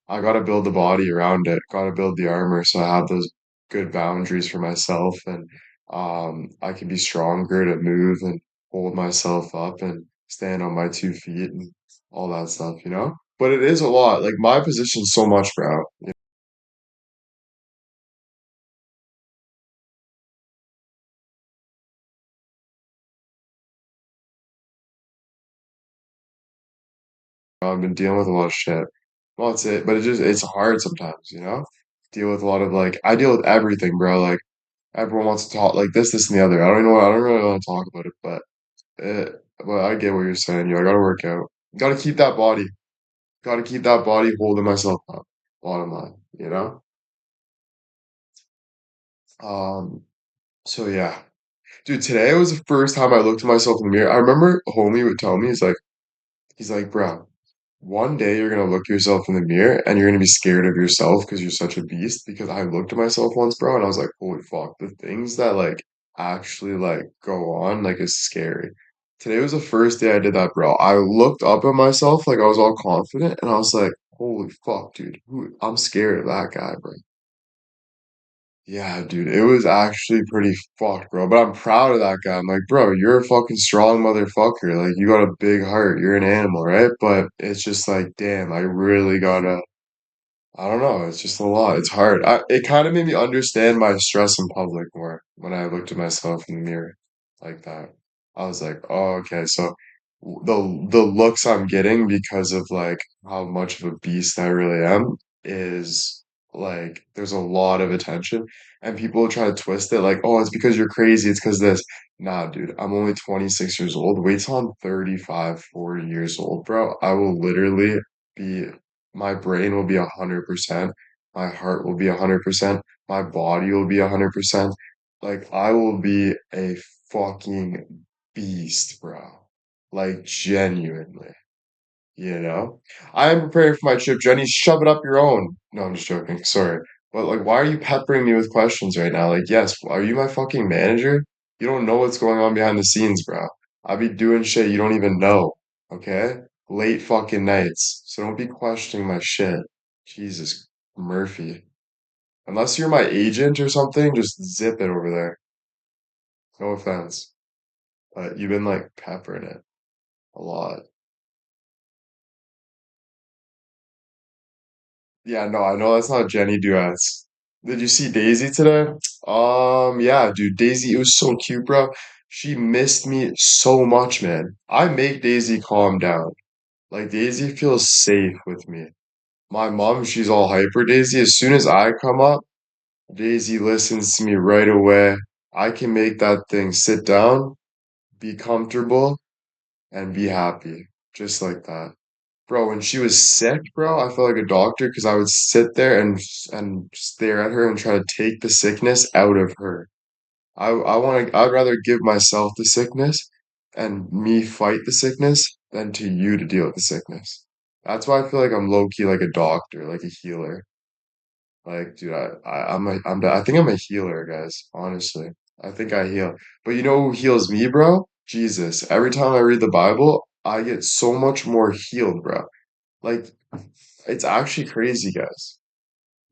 I gotta build the body around it, gotta build the armor so I have those good boundaries for myself and I can be stronger to move and hold myself up and stand on my 2 feet and all that stuff, you know? But it is a lot. Like my position's so much, bro. I've been dealing with a lot of shit. Well, that's it. But it's hard sometimes, you know? Deal with a lot of like I deal with everything, bro. Like everyone wants to talk like this, and the other. I don't really want to talk about it, but I get what you're saying. I gotta work out. Gotta keep that body. Gotta keep that body holding myself up. Bottom line, you know? Um, so yeah. Dude, today was the first time I looked at myself in the mirror. I remember a homie would tell me, he's like, bro, one day you're gonna look yourself in the mirror and you're gonna be scared of yourself because you're such a beast. Because I looked at myself once, bro, and I was like, holy fuck, the things that like actually like go on like is scary. Today was the first day I did that, bro. I looked up at myself like I was all confident and I was like, holy fuck, dude, I'm scared of that guy, bro. Yeah, dude, it was actually pretty fucked, bro. But I'm proud of that guy. I'm like, bro, you're a fucking strong motherfucker. Like, you got a big heart. You're an animal, right? But it's just like, damn, I really gotta. I don't know. It's just a lot. It's hard. It kind of made me understand my stress in public more when I looked at myself in the mirror like that. I was like, oh, okay. So the looks I'm getting because of like how much of a beast I really am is like there's a lot of attention and people try to twist it like, oh, it's because you're crazy. It's because this. Nah, dude, I'm only 26 years old. Wait till I'm 35, 40 years old, bro. I will literally be my brain will be 100%, my heart will be 100%, my body will be 100%. Like I will be a fucking beast, bro. Like genuinely, you know? I am preparing for my trip, Jenny. Shove it up your own. No, I'm just joking. Sorry. But like, why are you peppering me with questions right now? Like, yes, are you my fucking manager? You don't know what's going on behind the scenes, bro. I be doing shit you don't even know, okay? Late fucking nights. So don't be questioning my shit. Jesus, Murphy. Unless you're my agent or something, just zip it over there. No offense. But you've been like peppering it a lot. Yeah, no, I know that's not Jenny Duets. Did you see Daisy today? Yeah, dude, Daisy, it was so cute, bro. She missed me so much, man. I make Daisy calm down. Like, Daisy feels safe with me. My mom, she's all hyper, Daisy. As soon as I come up, Daisy listens to me right away. I can make that thing sit down, be comfortable, and be happy. Just like that. Bro, when she was sick, bro, I felt like a doctor because I would sit there and stare at her and try to take the sickness out of her. I'd rather give myself the sickness and me fight the sickness than to you to deal with the sickness. That's why I feel like I'm low key like a doctor, like a healer. Like, dude, I think I'm a healer, guys. Honestly, I think I heal. But you know who heals me, bro? Jesus. Every time I read the Bible, I get so much more healed, bro. Like, it's actually crazy, guys.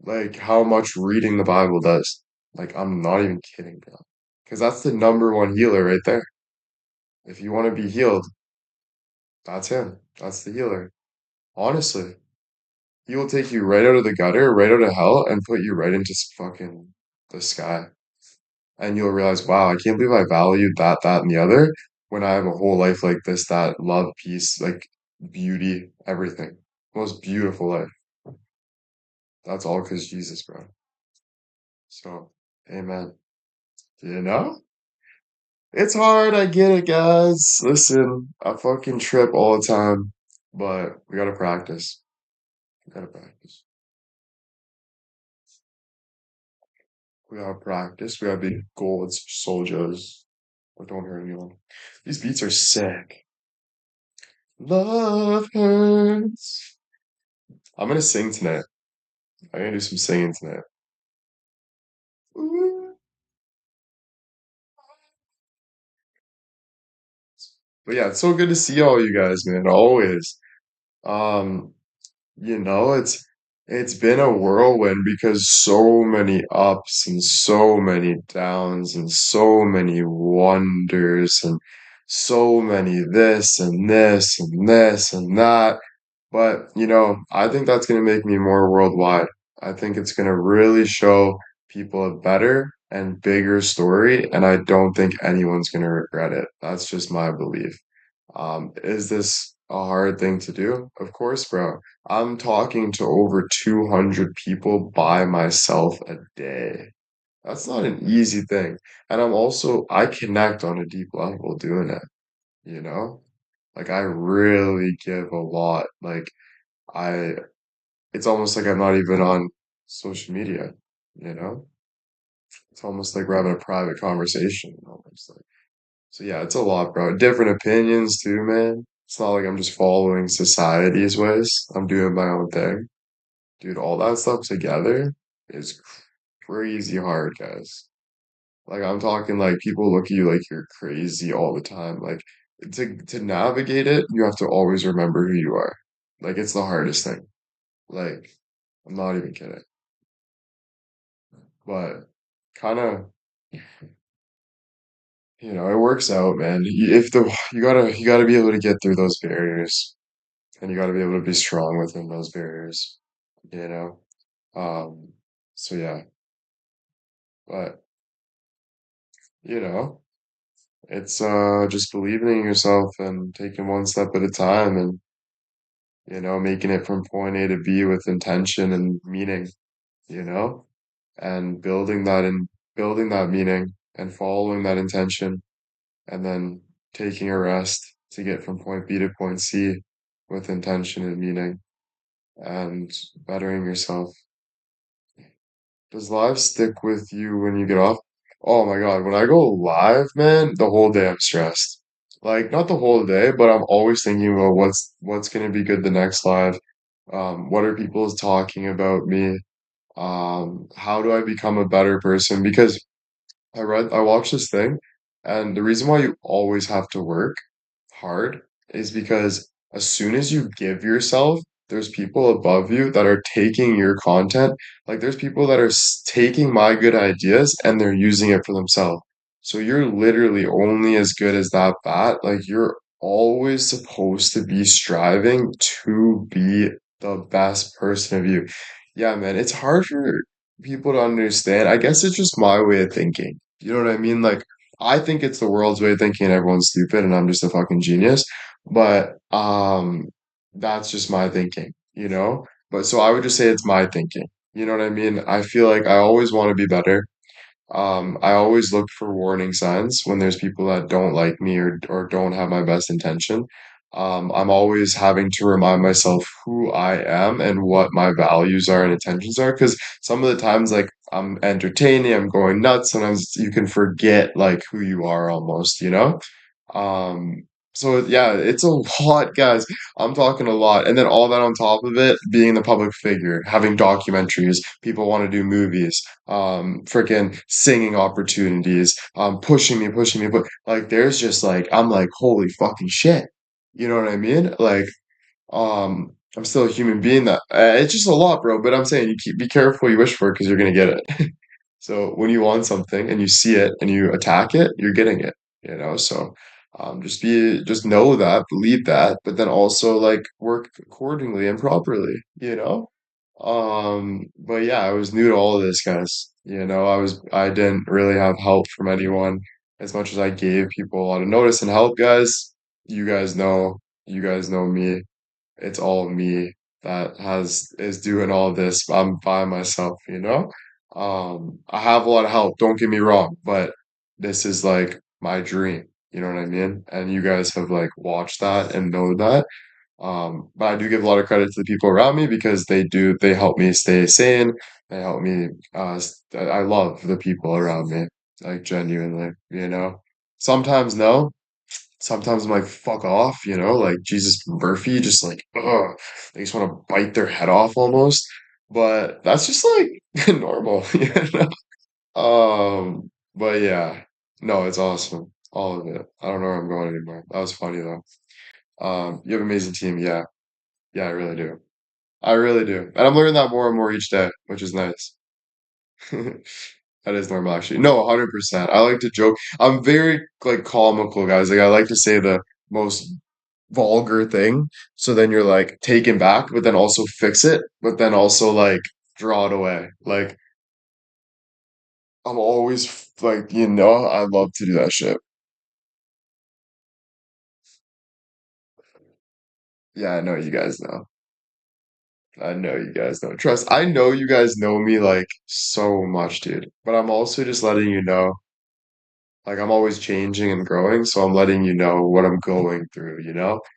Like, how much reading the Bible does. Like, I'm not even kidding, bro. Because that's the number one healer right there. If you want to be healed, that's him. That's the healer. Honestly, he will take you right out of the gutter, right out of hell, and put you right into fucking the sky. And you'll realize, wow, I can't believe I valued that, and the other when I have a whole life like this, that love, peace, like beauty, everything. Most beautiful life. That's all because Jesus, bro. So, amen. You know? It's hard, I get it, guys. Listen, I fucking trip all the time, but we gotta practice. We gotta practice. We gotta practice. We gotta be gold soldiers. But don't hurt anyone. These beats are sick. Love hurts. I'm gonna sing tonight. I'm gonna do some singing tonight. Ooh. But yeah, it's so good to see all you guys, man. Always. Um, it's It's been a whirlwind because so many ups and so many downs and so many wonders and so many this and this and this and that. But, I think that's going to make me more worldwide. I think it's going to really show people a better and bigger story, and I don't think anyone's going to regret it. That's just my belief. Is this a hard thing to do? Of course, bro. I'm talking to over 200 people by myself a day. That's not an easy thing. And I connect on a deep level doing it, you know? Like, I really give a lot. I, it's almost like I'm not even on social media, you know? It's almost like we're having a private conversation, almost like. So yeah, it's a lot, bro. Different opinions too, man. It's not like I'm just following society's ways. I'm doing my own thing. Dude, all that stuff together is crazy hard, guys. Like I'm talking like people look at you like you're crazy all the time. Like to navigate it, you have to always remember who you are. Like it's the hardest thing. Like I'm not even kidding. But kind of, it works out, man. If the you gotta be able to get through those barriers. And you got to be able to be strong within those barriers, you know? Um, so yeah, but you know, it's just believing in yourself and taking one step at a time and making it from point A to B with intention and meaning, you know, and building that meaning and following that intention and then taking a rest to get from point B to point C with intention and meaning and bettering yourself. Does live stick with you when you get off? Oh my God, when I go live, man, the whole day I'm stressed. Like not the whole day, but I'm always thinking about what's gonna be good the next live. What are people talking about me? How do I become a better person? Because I watched this thing, and the reason why you always have to work hard is because as soon as you give yourself, there's people above you that are taking your content. Like there's people that are taking my good ideas and they're using it for themselves. So you're literally only as good as that bat. Like you're always supposed to be striving to be the best person of you. Yeah, man, it's hard for people to understand. I guess it's just my way of thinking. You know what I mean? Like, I think it's the world's way of thinking and everyone's stupid and I'm just a fucking genius. But that's just my thinking, you know? But so I would just say it's my thinking. You know what I mean? I feel like I always want to be better. I always look for warning signs when there's people that don't like me or don't have my best intention. I'm always having to remind myself who I am and what my values are and intentions are. Because some of the times, like I'm entertaining, I'm going nuts. Sometimes you can forget like who you are almost, you know? Um, so yeah, it's a lot, guys. I'm talking a lot. And then all that on top of it, being the public figure, having documentaries, people want to do movies, freaking singing opportunities, pushing me, but like there's just like I'm like, holy fucking shit. You know what I mean? Like, I'm still a human being that it's just a lot, bro. But I'm saying be careful what you wish for because you're gonna get it. So when you want something and you see it and you attack it, you're getting it, you know? So just know that, believe that, but then also like work accordingly and properly, you know? But yeah, I was new to all of this, guys. I didn't really have help from anyone as much as I gave people a lot of notice and help, guys. You guys know, you guys know me. It's all me that has is doing all this. I'm by myself, you know? I have a lot of help, don't get me wrong, but this is like my dream, you know what I mean? And you guys have like watched that and know that. But I do give a lot of credit to the people around me because they help me stay sane. They help me, I love the people around me, like genuinely, you know? Sometimes no, sometimes I'm like, fuck off, like Jesus Murphy, just like, ugh, they just want to bite their head off almost. But that's just like normal, you know? But yeah, no, it's awesome. All of it. I don't know where I'm going anymore. That was funny though. You have an amazing team. Yeah. Yeah, I really do. I really do. And I'm learning that more and more each day, which is nice. That is normal, actually. No, 100%. I like to joke. I'm very like comical, guys. Like I like to say the most vulgar thing, so then you're like taken back, but then also fix it, but then also like draw it away. Like I'm always like, I love to do that shit. Yeah, I know you guys know. I know you guys know. Trust, I know you guys know me like so much, dude. But I'm also just letting you know. Like I'm always changing and growing, so I'm letting you know what I'm going through?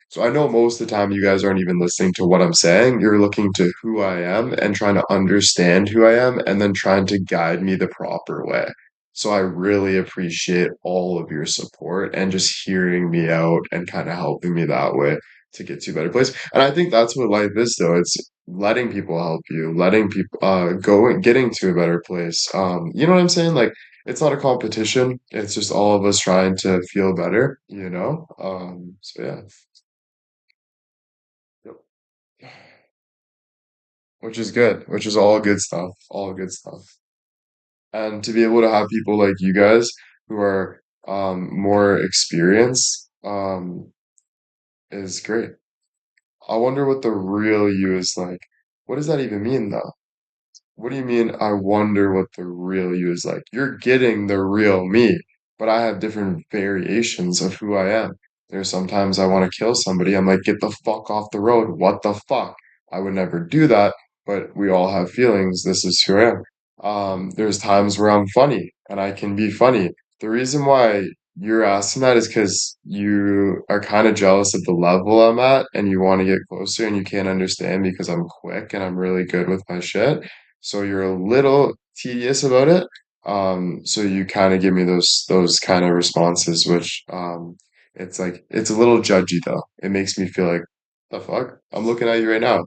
So I know most of the time you guys aren't even listening to what I'm saying. You're looking to who I am and trying to understand who I am and then trying to guide me the proper way. So I really appreciate all of your support and just hearing me out and kind of helping me that way to get to a better place. And I think that's what life is though. It's letting people help you, letting people getting to a better place. You know what I'm saying? Like it's not a competition. It's just all of us trying to feel better? So yeah. Yep. Which is good, which is all good stuff, all good stuff. And to be able to have people like you guys who are more experienced is great. I wonder what the real you is like. What does that even mean though? What do you mean, I wonder what the real you is like? You're getting the real me, but I have different variations of who I am. There's sometimes I want to kill somebody. I'm like, get the fuck off the road. What the fuck? I would never do that, but we all have feelings. This is who I am. There's times where I'm funny and I can be funny. The reason why you're asking that is because you are kind of jealous of the level I'm at and you want to get closer and you can't understand because I'm quick and I'm really good with my shit. So you're a little tedious about it. So you kind of give me those kind of responses, which it's like it's a little judgy though. It makes me feel like the fuck? I'm looking at you right now.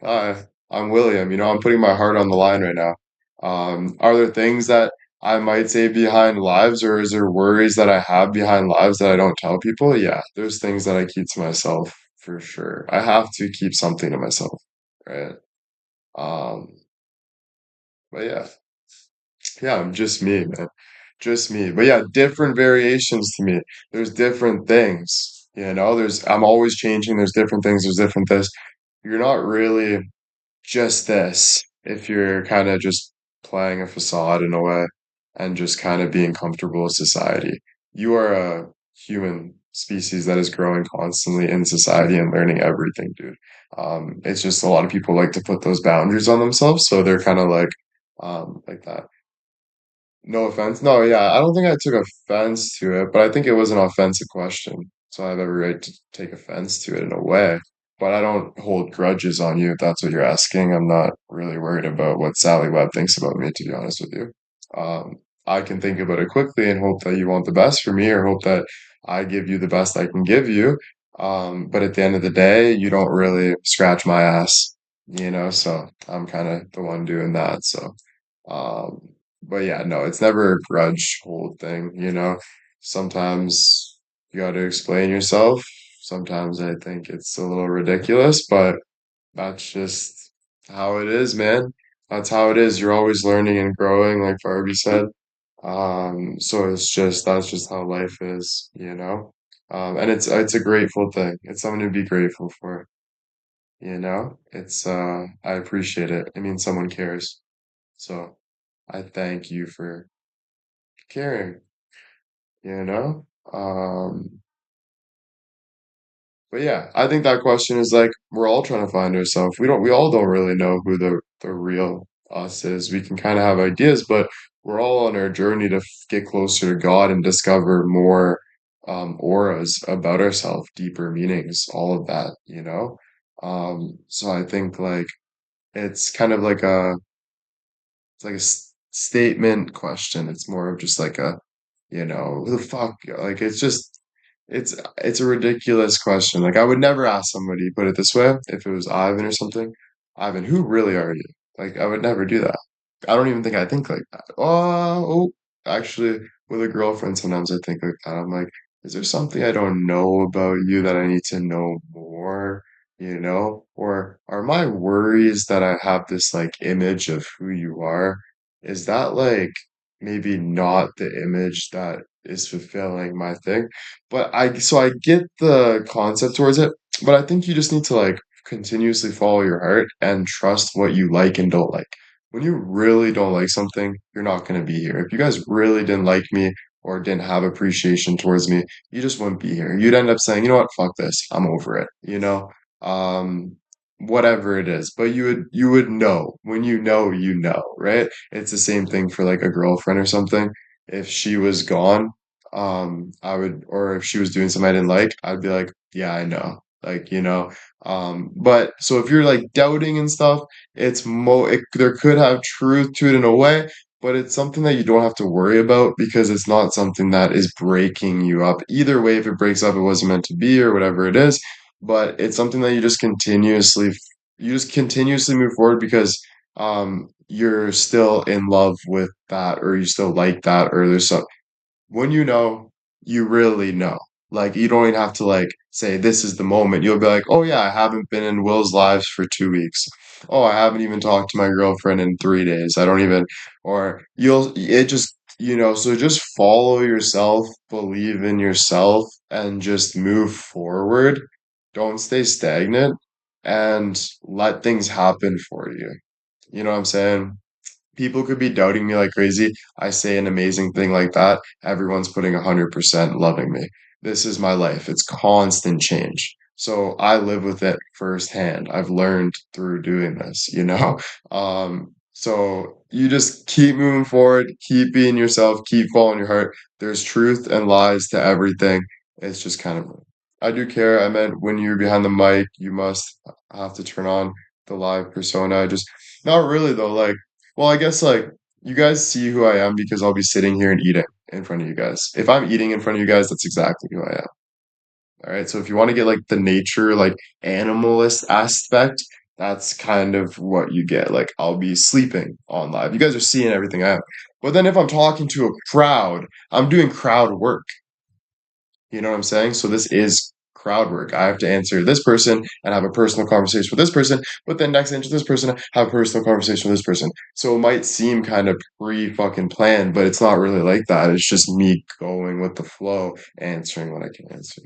Hi, I'm William. I'm putting my heart on the line right now. Are there things that I might say behind lives, or is there worries that I have behind lives that I don't tell people? Yeah, there's things that I keep to myself for sure. I have to keep something to myself, right? Um, but yeah. Yeah, I'm just me, man. Just me. But yeah, different variations to me. There's different things. I'm always changing. There's different things. There's different this. You're not really just this if you're kind of just playing a facade in a way and just kind of being comfortable with society. You are a human species that is growing constantly in society and learning everything, dude. It's just a lot of people like to put those boundaries on themselves, so they're kind of like that. No offense. No, yeah, I don't think I took offense to it, but I think it was an offensive question. So I have every right to take offense to it in a way. But I don't hold grudges on you if that's what you're asking. I'm not really worried about what Sally Webb thinks about me, to be honest with you. I can think about it quickly and hope that you want the best for me or hope that I give you the best I can give you. But at the end of the day, you don't really scratch my ass, so I'm kind of the one doing that. So. Um, but yeah, no, it's never a grudge hold thing. Sometimes you got to explain yourself. Sometimes I think it's a little ridiculous, but that's just how it is, man. That's how it is. You're always learning and growing, like Barbie said. So that's just how life is. And it's a grateful thing. It's something to be grateful for. I appreciate it. It means someone cares. So I thank you for caring, you know? But yeah, I think that question is like we're all trying to find ourselves. We all don't really know who the real us is. We can kind of have ideas, but we're all on our journey to get closer to God and discover more auras about ourselves, deeper meanings, all of that. So I think like it's kind of like it's like a statement question. It's more of just like who the fuck? Like it's a ridiculous question. Like I would never ask somebody, put it this way, if it was Ivan or something. Ivan, who really are you? Like I would never do that. I don't even think I think like that. Actually, with a girlfriend, sometimes I think like that. I'm like, is there something I don't know about you that I need to know more? Or are my worries that I have this like image of who you are, is that like maybe not the image that is fulfilling my thing? So I get the concept towards it, but I think you just need to like continuously follow your heart and trust what you like and don't like. When you really don't like something, you're not going to be here. If you guys really didn't like me or didn't have appreciation towards me, you just wouldn't be here. You'd end up saying, you know what, fuck this, I'm over it. um whatever it is, but you would know. When you know, right? It's the same thing for like a girlfriend or something. If she was gone, I would, or if she was doing something I didn't like, I'd be like, yeah, I know, but so if you're like doubting and stuff, there could have truth to it in a way, but it's something that you don't have to worry about because it's not something that is breaking you up. Either way, if it breaks up, it wasn't meant to be or whatever it is, but it's something that you just continuously move forward because you're still in love with that, or you still like that, or there's some when you know, you really know. Like you don't even have to like say this is the moment. You'll be like, oh yeah, I haven't been in Will's lives for 2 weeks. Oh, I haven't even talked to my girlfriend in 3 days. I don't even, or you'll, it just, so just follow yourself, believe in yourself, and just move forward. Don't stay stagnant and let things happen for you. You know what I'm saying? People could be doubting me like crazy. I say an amazing thing like that. Everyone's putting 100% loving me. This is my life. It's constant change. So I live with it firsthand. I've learned through doing this. So you just keep moving forward, keep being yourself, keep following your heart. There's truth and lies to everything. It's just kind of, I do care. I meant when you're behind the mic, you must have to turn on the live persona. Not really though. Well, I guess like you guys see who I am because I'll be sitting here and eating in front of you guys. If I'm eating in front of you guys, that's exactly who I am. All right. So if you want to get like the nature, like animalist aspect, that's kind of what you get. Like I'll be sleeping on live. You guys are seeing everything I am. But then if I'm talking to a crowd, I'm doing crowd work. You know what I'm saying? So this is crowd work. I have to answer this person and have a personal conversation with this person, but then next answer this person, have a personal conversation with this person. So it might seem kind of pre fucking planned, but it's not really like that. It's just me going with the flow, answering what I can answer.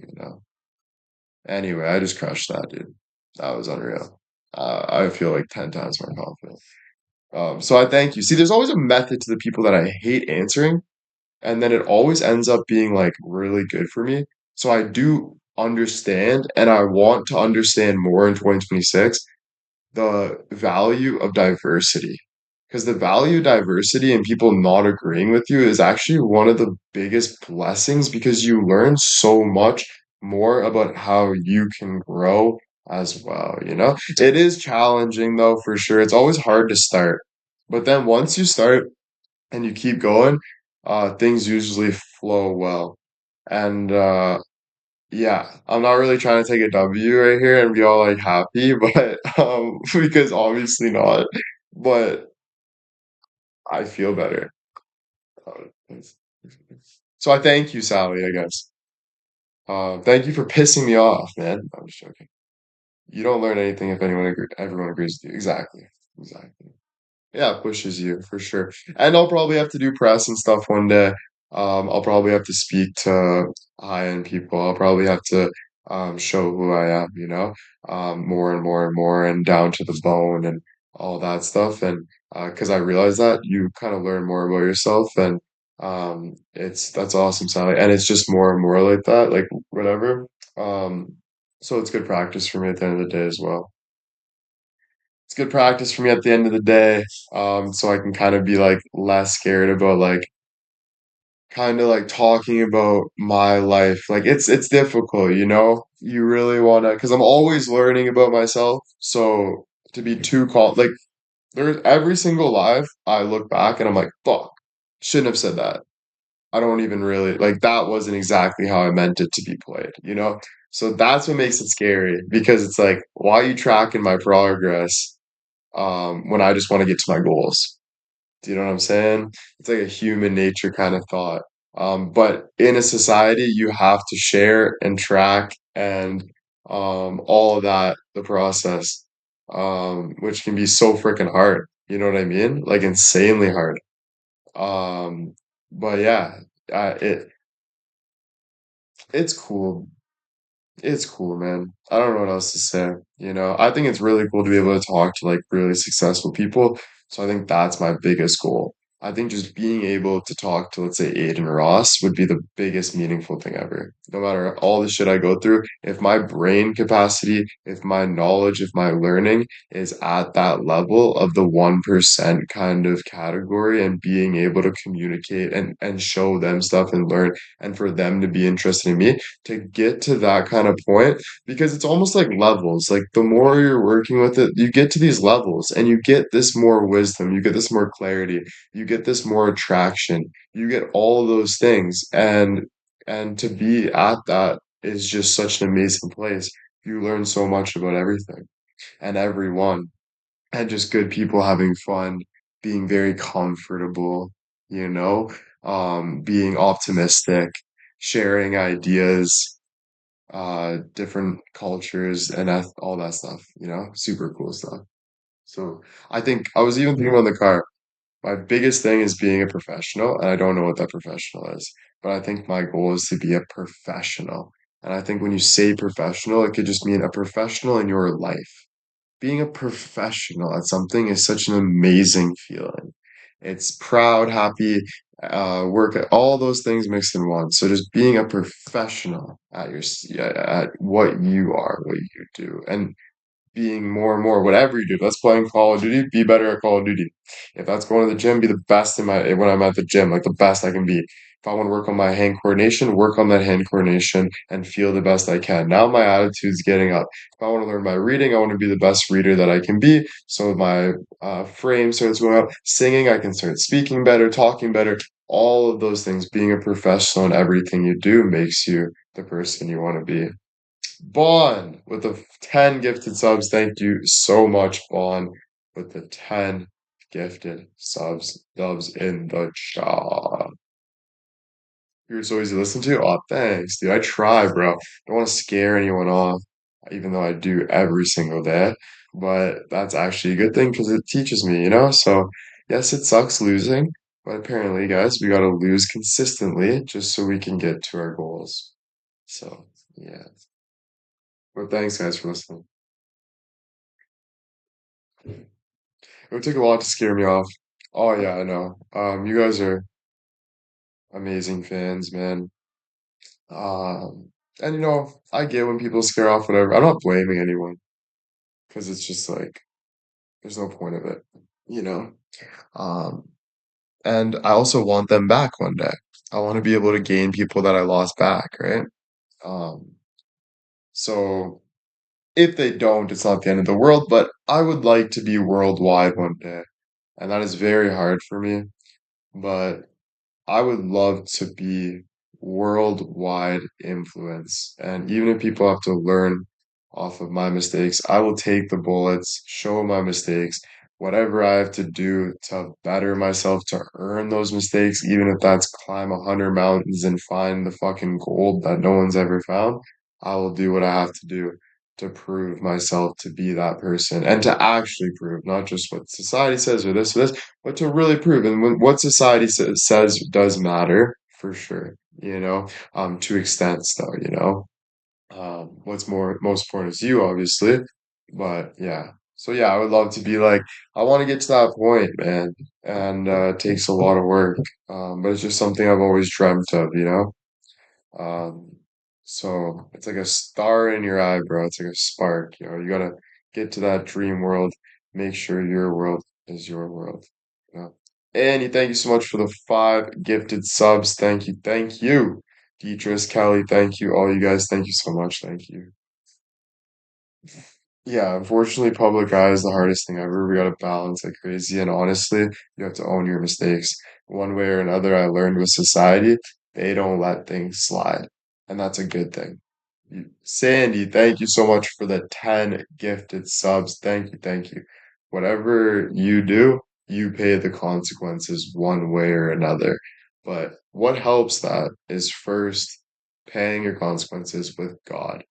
Anyway, I just crushed that, dude. That was unreal. I feel like 10 times more confident. So I thank you. See, there's always a method to the people that I hate answering, and then it always ends up being like really good for me. So I do understand, and I want to understand more in 2026 the value of diversity. Because the value of diversity and people not agreeing with you is actually one of the biggest blessings because you learn so much more about how you can grow as well. It is challenging though, for sure. It's always hard to start. But then once you start, and you keep going, things usually flow well. And yeah, I'm not really trying to take a W right here and be all like happy, but because obviously not. But I feel better. Thanks. So I thank you, Sally, I guess. Thank you for pissing me off, man. I'm just joking. You don't learn anything if everyone agrees with you. Exactly. Exactly. Yeah, it pushes you for sure. And I'll probably have to do press and stuff one day. I'll probably have to speak to high-end people. I'll probably have to show who I am, more and more and more and down to the bone and all that stuff. And because I realize that you kind of learn more about yourself, and that's awesome, Sally. And it's just more and more like that, like whatever. Um, so it's good practice for me at the end of the day as well. It's good practice for me at the end of the day, so I can kind of be like less scared about like kind of like talking about my life. Like it's difficult. You really want to, because I'm always learning about myself. So to be too like there's every single live I look back and I'm like, fuck, shouldn't have said that. I don't even really like that wasn't exactly how I meant it to be played. So that's what makes it scary because it's like, why are you tracking my progress when I just want to get to my goals? Do you know what I'm saying? It's like a human nature kind of thought. But in a society, you have to share and track and all of that, the process, which can be so freaking hard. You know what I mean? Like insanely hard. Um, but yeah, it's cool. It's cool, man. I don't know what else to say. I think it's really cool to be able to talk to like really successful people. So I think that's my biggest goal. I think just being able to talk to, let's say, Aiden Ross would be the biggest meaningful thing ever. No matter all the shit I go through, if my brain capacity, if my knowledge, if my learning is at that level of the 1% kind of category and being able to communicate and show them stuff and learn and for them to be interested in me, to get to that kind of point, because it's almost like levels. Like the more you're working with it, you get to these levels and you get this more wisdom, you get this more clarity, you get this more attraction, you get all of those things. And to be at that is just such an amazing place. You learn so much about everything and everyone and just good people having fun, being very comfortable, you know, being optimistic, sharing ideas, different cultures and all that stuff, super cool stuff. So I think I was even thinking about in the car. My biggest thing is being a professional, and I don't know what that professional is, but I think my goal is to be a professional. And I think when you say professional, it could just mean a professional in your life. Being a professional at something is such an amazing feeling. It's proud, happy, work, all those things mixed in one. So just being a professional at yeah, at what you are, what you do, and being more and more whatever you do. If that's playing Call of Duty, be better at Call of Duty. If that's going to the gym, be the best in my when I'm at the gym, like the best I can be. If I want to work on my hand coordination, work on that hand coordination and feel the best I can. Now my attitude's getting up. If I want to learn my reading, I want to be the best reader that I can be. So my frame starts going up. Singing, I can start speaking better, talking better. All of those things, being a professional in everything you do makes you the person you want to be. Bond with the 10 gifted subs. Thank you so much, Bond, with the 10 gifted subs. Dubs in the chat. You're so easy to listen to. Oh, thanks, dude. I try, bro. Don't want to scare anyone off, even though I do every single day. But that's actually a good thing because it teaches me. So, yes, it sucks losing, but apparently, guys, we got to lose consistently just so we can get to our goals. So, yeah. But thanks, guys, for listening. It would take a lot to scare me off. Oh yeah, I know. You guys are amazing fans, man. And I get when people scare off whatever. I'm not blaming anyone because it's just like there's no point of it, you know. Um, and I also want them back one day. I want to be able to gain people that I lost back, right? Um, so if they don't, it's not the end of the world, but I would like to be worldwide one day, and that is very hard for me. But I would love to be worldwide influence. And even if people have to learn off of my mistakes, I will take the bullets, show my mistakes, whatever I have to do to better myself to earn those mistakes, even if that's climb 100 mountains and find the fucking gold that no one's ever found. I will do what I have to do to prove myself to be that person and to actually prove, not just what society says or this, but to really prove. And what society says does matter for sure, to extents though, what's most important is you, obviously. But yeah. So yeah, I would love to be like, I want to get to that point, man. And it takes a lot of work. But it's just something I've always dreamt of. Um, so it's like a star in your eye, bro. It's like a spark, you gotta get to that dream world, make sure your world is your world. You know? Andy, thank you so much for the 5 gifted subs. Thank you, thank you. Deetris, Kelly, thank you. All you guys, thank you so much. Thank you. Yeah, unfortunately, public eye is the hardest thing ever. We gotta balance like crazy, and honestly, you have to own your mistakes. One way or another, I learned with society, they don't let things slide, and that's a good thing. Sandy, thank you so much for the 10 gifted subs. Thank you, thank you. Whatever you do, you pay the consequences one way or another. But what helps that is first paying your consequences with God.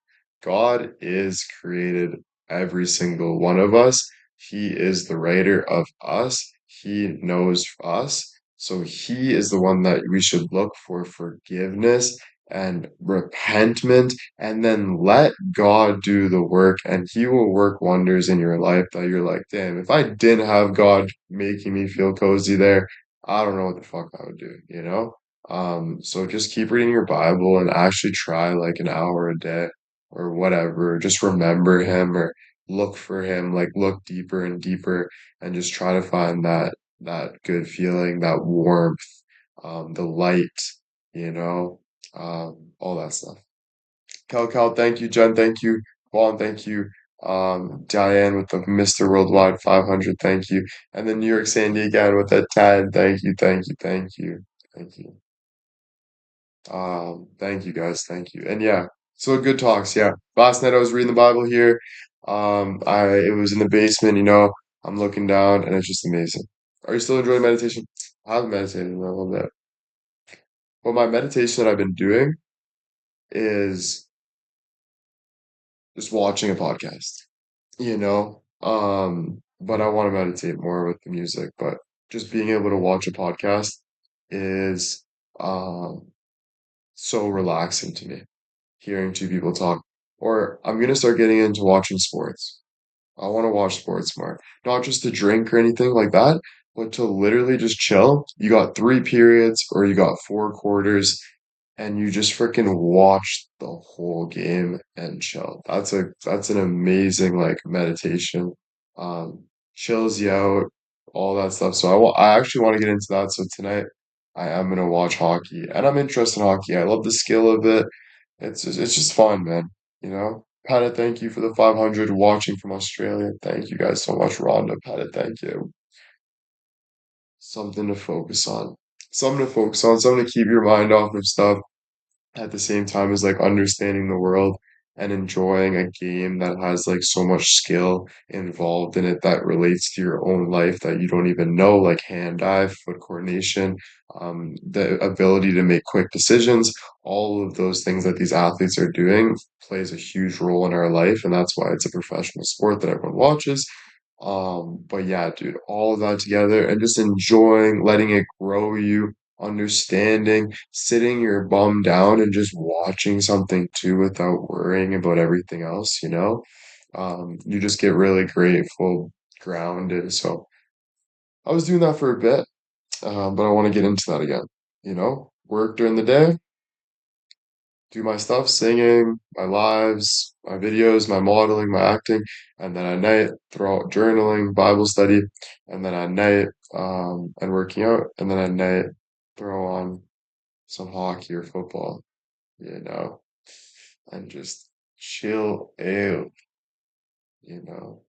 God is created every single one of us. He is the writer of us. He knows us. So he is the one that we should look for forgiveness and repentment, and then let God do the work, and he will work wonders in your life that you're like, damn, if I didn't have God making me feel cozy there, I don't know what the fuck I would do, you know? So just keep reading your Bible and actually try like an hour a day or whatever. Just remember him or look for him, like look deeper and deeper and just try to find that good feeling, that warmth, the light, you know, all that stuff. Cal, thank you. Jen, thank you. Juan, thank you. Diane with the Mr. Worldwide 500, thank you. And then New York Sandy again with that 10, thank you, thank you, thank you, thank you. Thank you guys, thank you. And yeah, so good talks, yeah. Last night I was reading the Bible here. It was in the basement, I'm looking down and it's just amazing. Are you still enjoying meditation? I haven't meditated in a little bit. Well, my meditation that I've been doing is just watching a podcast, but I want to meditate more with the music, but just being able to watch a podcast is um so relaxing to me. Hearing two people talk. Or I'm gonna start getting into watching sports. I want to watch sports more. Not just to drink or anything like that, but to literally just chill. You got three periods or you got four quarters and you just freaking watch the whole game and chill. That's an amazing like meditation. Um, Chills you out, all that stuff. So I actually want to get into that. So tonight I am gonna watch hockey and I'm interested in hockey. I love the skill of it. It's just fun, man. Pata, thank you for the 500 watching from Australia. Thank you guys so much, Rhonda. Pata, thank you. Something to focus on. Something to focus on. Something to keep your mind off of stuff at the same time as like understanding the world and enjoying a game that has like so much skill involved in it that relates to your own life that you don't even know, like hand-eye, foot coordination, the ability to make quick decisions, all of those things that these athletes are doing plays a huge role in our life, and that's why it's a professional sport that everyone watches. But yeah, dude, all of that together and just enjoying letting it grow you, understanding, sitting your bum down and just watching something too without worrying about everything else. You just get really grateful, grounded. So I was doing that for a bit, but I want to get into that again. Work during the day, do my stuff, singing, my lives, my videos, my modeling, my acting, and then at night throw out journaling, Bible study, and then at night and working out, and then at night throw on some hockey or football, you know, and just chill out, you know.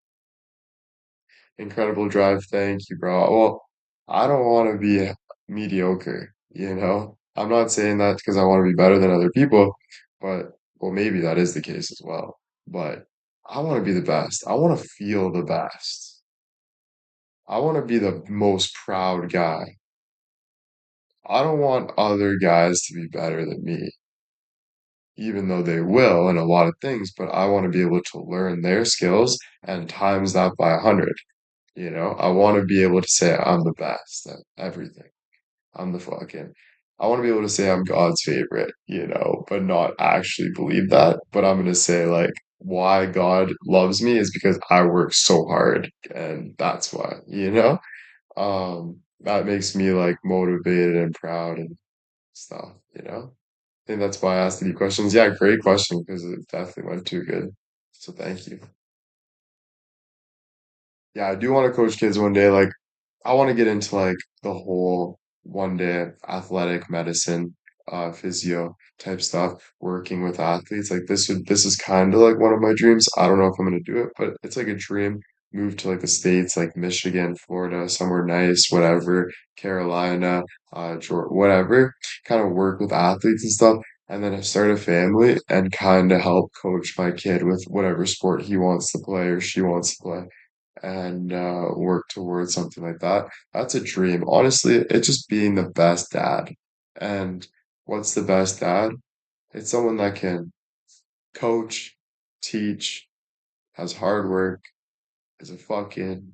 Incredible drive, thank you, bro. Well, I don't want to be mediocre. I'm not saying that because I want to be better than other people, but well, maybe that is the case as well. But I want to be the best. I want to feel the best. I want to be the most proud guy. I don't want other guys to be better than me, even though they will in a lot of things, but I want to be able to learn their skills and times that by 100. I want to be able to say I'm the best at everything. I'm the fucking. I want to be able to say I'm God's favorite, but not actually believe that. But I'm going to say, like, why God loves me is because I work so hard. And that's why. That makes me like motivated and proud and stuff. I think that's why I asked the questions. Yeah, great question because it definitely went too good. So thank you. Yeah, I do want to coach kids one day. Like, I want to get into like the whole one day athletic medicine, physio type stuff, working with athletes. Like this is kind of like one of my dreams. I don't know if I'm gonna do it, but it's like a dream. Move to like the States, like Michigan, Florida, somewhere nice, whatever, Carolina, whatever. Kind of work with athletes and stuff, and then start a family and kind of help coach my kid with whatever sport he wants to play or she wants to play and work towards something like that. That's a dream. Honestly, it's just being the best dad. And what's the best dad? It's someone that can coach, teach, has hard work, is a fucking,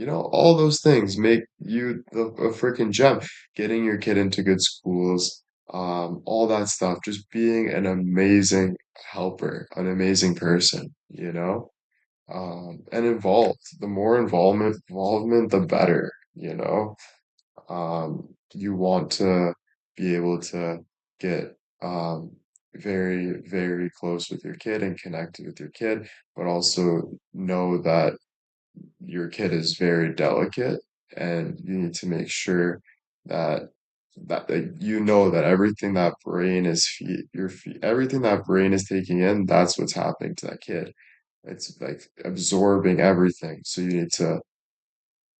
all those things make you a freaking gem. Getting your kid into good schools, all that stuff, just being an amazing helper, an amazing person, and involved. The more involvement, the better, you want to be able to get very, very close with your kid and connect with your kid, but also know that your kid is very delicate and you need to make sure that that you know that everything that brain is everything that brain is taking in, that's what's happening to that kid. It's like absorbing everything. So you need to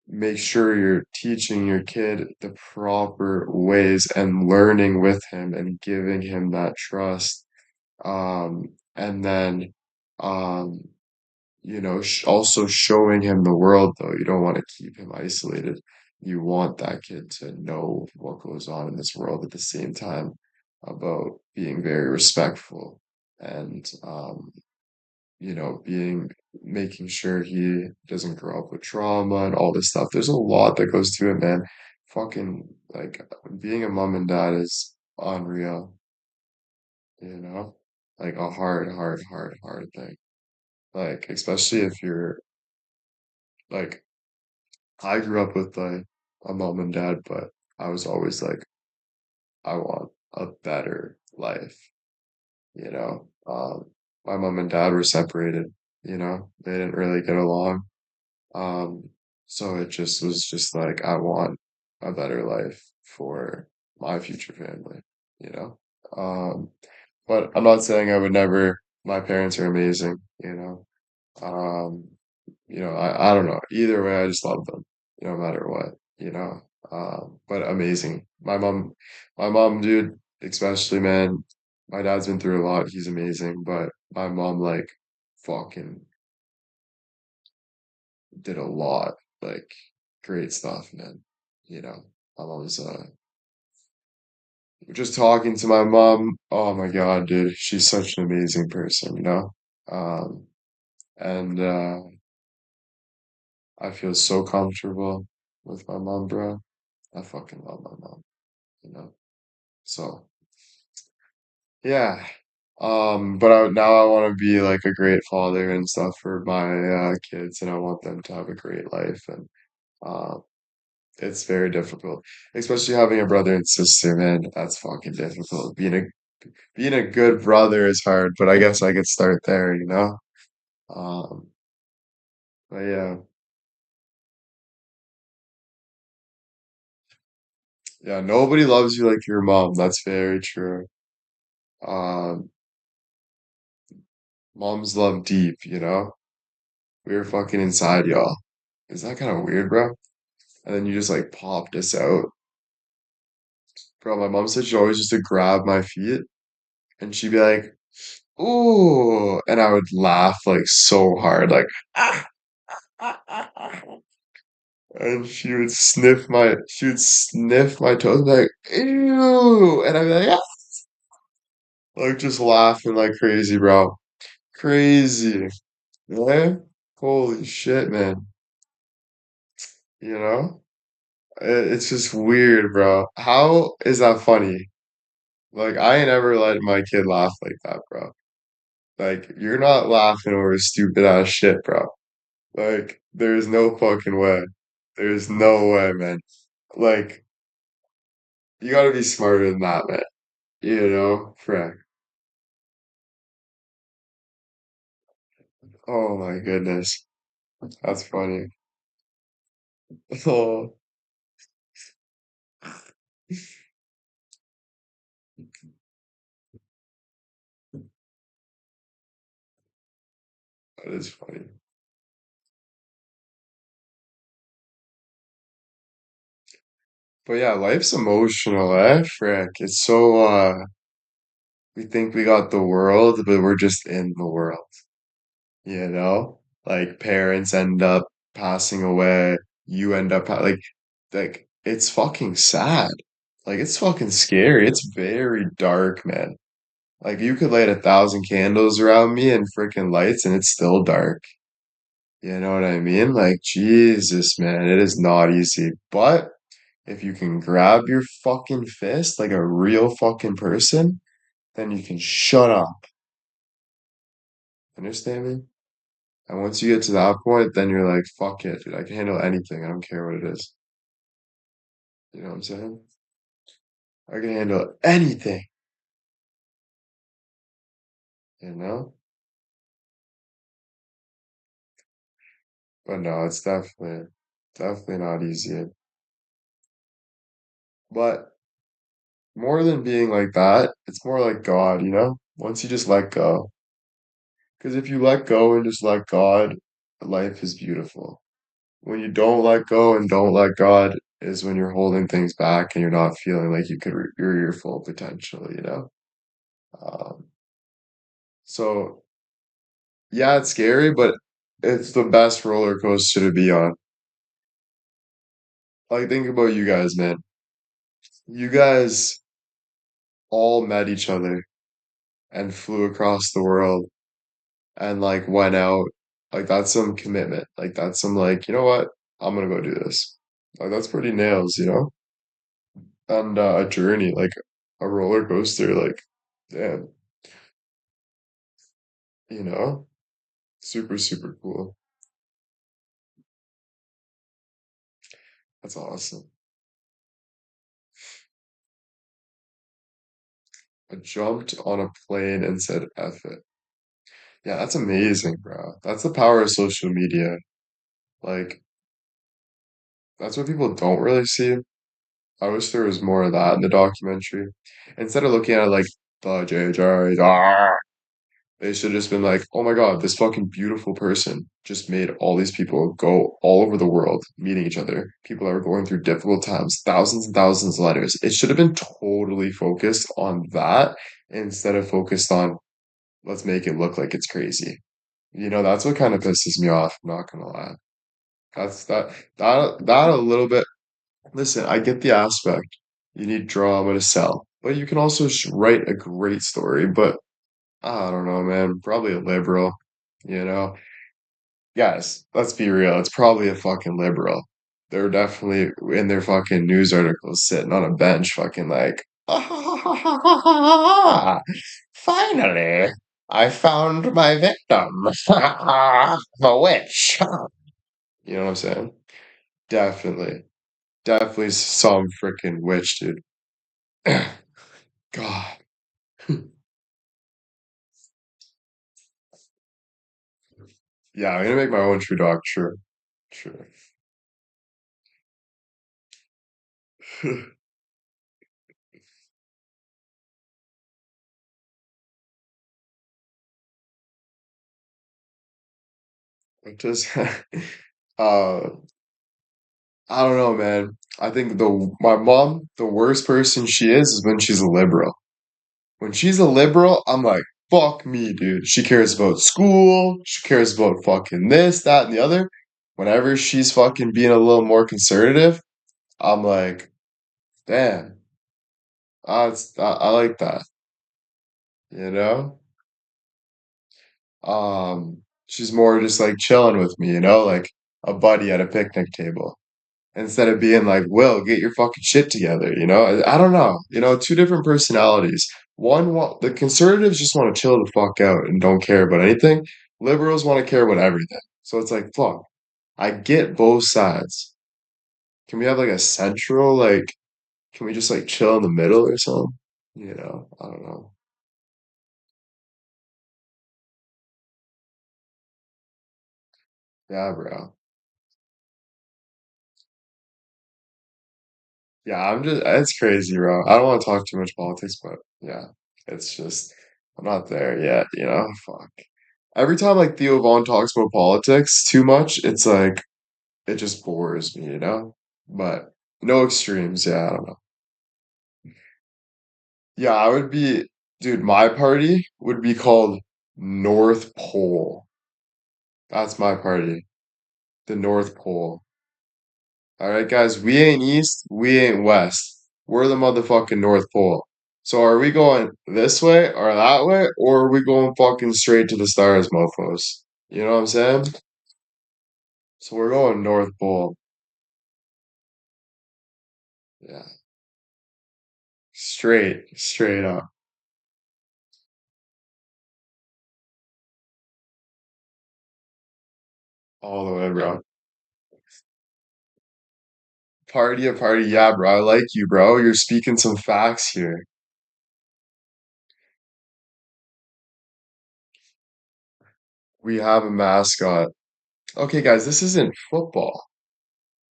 make sure you're teaching your kid the proper ways and learning with him and giving him that trust. And then, um, also showing him the world, though. You don't want to keep him isolated. You want that kid to know what goes on in this world at the same time about being very respectful and, making sure he doesn't grow up with trauma and all this stuff. There's a lot that goes to it, man. Fucking, like, being a mom and dad is unreal, you know? Like a hard, hard, hard, hard thing. Like, especially if you're like, I grew up with like a mom and dad, but I was always like, I want a better life, you know? My mom and dad were separated, they didn't really get along. Um, so it just was just like, I want a better life for my future family, you know? Um, but I'm not saying I would never, my parents are amazing, Um, I don't know. Either way, I just love them, no matter what, you know. But amazing. My mom, dude, especially, man, my dad's been through a lot. He's amazing, but my mom, like, fucking did a lot, like, great stuff, man. You know, my mom's, just talking to my mom. Oh my God, dude, she's such an amazing person, Um, and, I feel so comfortable with my mom, bro. I fucking love my mom, you know. So yeah. But now I want to be like a great father and stuff for my kids, and I want them to have a great life. And uh, it's very difficult, especially having a brother and sister, man. That's fucking difficult. Being a good brother is hard, but I guess I could start there, you know. Um, but yeah, yeah. Nobody loves you like your mom. That's very true. Um, Moms love deep, you know. We were fucking inside, y'all. Is that kind of weird, bro? And then you just like popped us out. Bro, my mom said she always used to grab my feet and she'd be like, ooh, and I would laugh like so hard, like, ah, ah, ah, ah. And she would sniff my toes and be like, ew, and I'd be like, ah, like just laughing like crazy, bro. Crazy. Yeah? Holy shit, man. You know? It's just weird, bro. How is that funny? Like, I ain't ever let my kid laugh like that, bro. Like, you're not laughing over stupid ass shit, bro. Like, there's no fucking way. There's no way, man. Like, you gotta be smarter than that, man. Frick. Oh my goodness. That's funny. Oh, that is funny. But yeah, life's emotional, eh? Frick. It's so, we think we got the world, but we're just in the world. Like parents end up passing away, you end up like it's fucking sad. Like it's fucking scary. It's very dark, man. Like you could light 1,000 candles around me and freaking lights and it's still dark. You know what I mean? Like, Jesus, man, it is not easy. But if you can grab your fucking fist like a real fucking person, then you can shut up. Understand me? And once you get to that point, then you're like, fuck it, dude. I can handle anything. I don't care what it is. You know what I'm saying? I can handle anything, you know? But no, it's definitely not easy. But more than being like that, it's more like God, you know? Once you just let go. Because if you let go and just let God, life is beautiful. When you don't let go and don't let God is when you're holding things back and you're not feeling like you could you're your full potential, you know? Um, so yeah, it's scary, but it's the best roller coaster to be on. Like think about you guys, man. You guys all met each other and flew across the world and like went out. Like that's some commitment. Like that's some like, you know what? I'm gonna go do this. Like that's pretty nails, you know? And a journey, like a roller coaster, like damn, you know? Super, super cool. That's awesome. I jumped on a plane and said F it. Yeah, that's amazing, bro. That's the power of social media. Like, that's what people don't really see. I wish there was more of that in the documentary. Instead of looking at it like the JJ's, they should have just been like, oh my God, this fucking beautiful person just made all these people go all over the world meeting each other. People that were going through difficult times, thousands and thousands of letters. It should have been totally focused on that instead of focused on let's make it look like it's crazy. You know, that's what kind of pisses me off, I'm not gonna lie. That's that a little bit. Listen, I get the aspect. You need drama to sell, but you can also write a great story. But I don't know, man. Probably a liberal, you know? Guys, let's be real. It's probably a fucking liberal. They're definitely in their fucking news articles sitting on a bench, fucking like, finally, I found my victim. The witch. You know what I'm saying? Definitely. Definitely some freaking witch, dude. God. Yeah, I'm gonna make my own true dog. True. True. What does uh I don't know, man. I think the my mom, the worst person she is when she's a liberal. When she's a liberal, I'm like, fuck me, dude. She cares about school, she cares about fucking this, that, and the other. Whenever she's fucking being a little more conservative, I'm like, damn, I like that, you know? She's more just like chilling with me, you know, like a buddy at a picnic table. Instead of being like, Will, get your fucking shit together, you know? I don't know, you know, two different personalities. The conservatives just want to chill the fuck out and don't care about anything. Liberals want to care about everything. So it's like, fuck, I get both sides. Can we have like a central, like, can we just like chill in the middle or something? You know, I don't know. Yeah, bro. Yeah, it's crazy, bro. I don't want to talk too much politics, but yeah, it's just, I'm not there yet, you know? Fuck. Every time like Theo Vaughn talks about politics too much, it's like, it just bores me, you know? But no extremes, yeah, I don't know. Yeah, dude, my party would be called North Pole. That's my party, the North Pole. All right, guys, we ain't East, we ain't West. We're the motherfucking North Pole. So are we going this way or that way, or are we going fucking straight to the stars, mofos? You know what I'm saying? So we're going North Pole. Yeah. Straight up. All the way, bro. Party a party, yeah, bro. I like you, bro. You're speaking some facts here. We have a mascot. Okay, guys, this isn't football.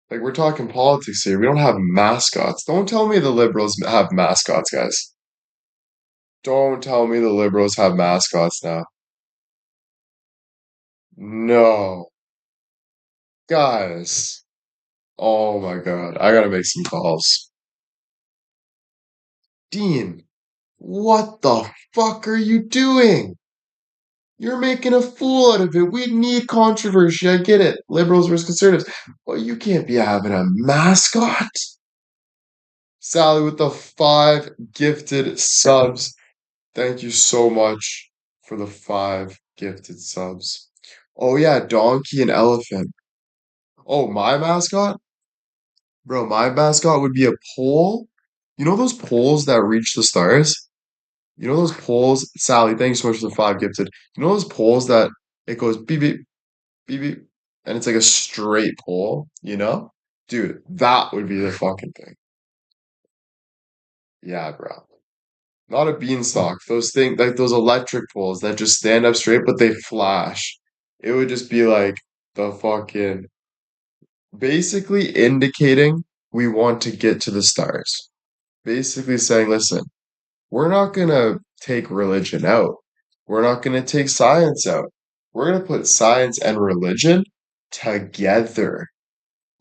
Like, we're talking politics here. We don't have mascots. Don't tell me the liberals have mascots, guys. Don't tell me the liberals have mascots now. No. Guys. Oh my God. I gotta make some calls. Dean, what the fuck are you doing? You're making a fool out of it. We need controversy. I get it. Liberals versus conservatives. But you can't be having a mascot. Sally with the 5 gifted subs. Thank you so much for the 5 gifted subs. Oh yeah, donkey and elephant. Oh, my mascot? Bro, my mascot would be a pole. You know those poles that reach the stars? You know those poles? Sally, thanks so much for the 5 gifted. You know those poles that it goes beep beep beep beep and it's like a straight pole, you know? Dude, that would be the fucking thing. Yeah, bro. Not a beanstalk. Those things like those electric poles that just stand up straight but they flash. It would just be like the fucking basically indicating we want to get to the stars. Basically saying, listen, we're not gonna take religion out. We're not gonna take science out. We're gonna put science and religion together.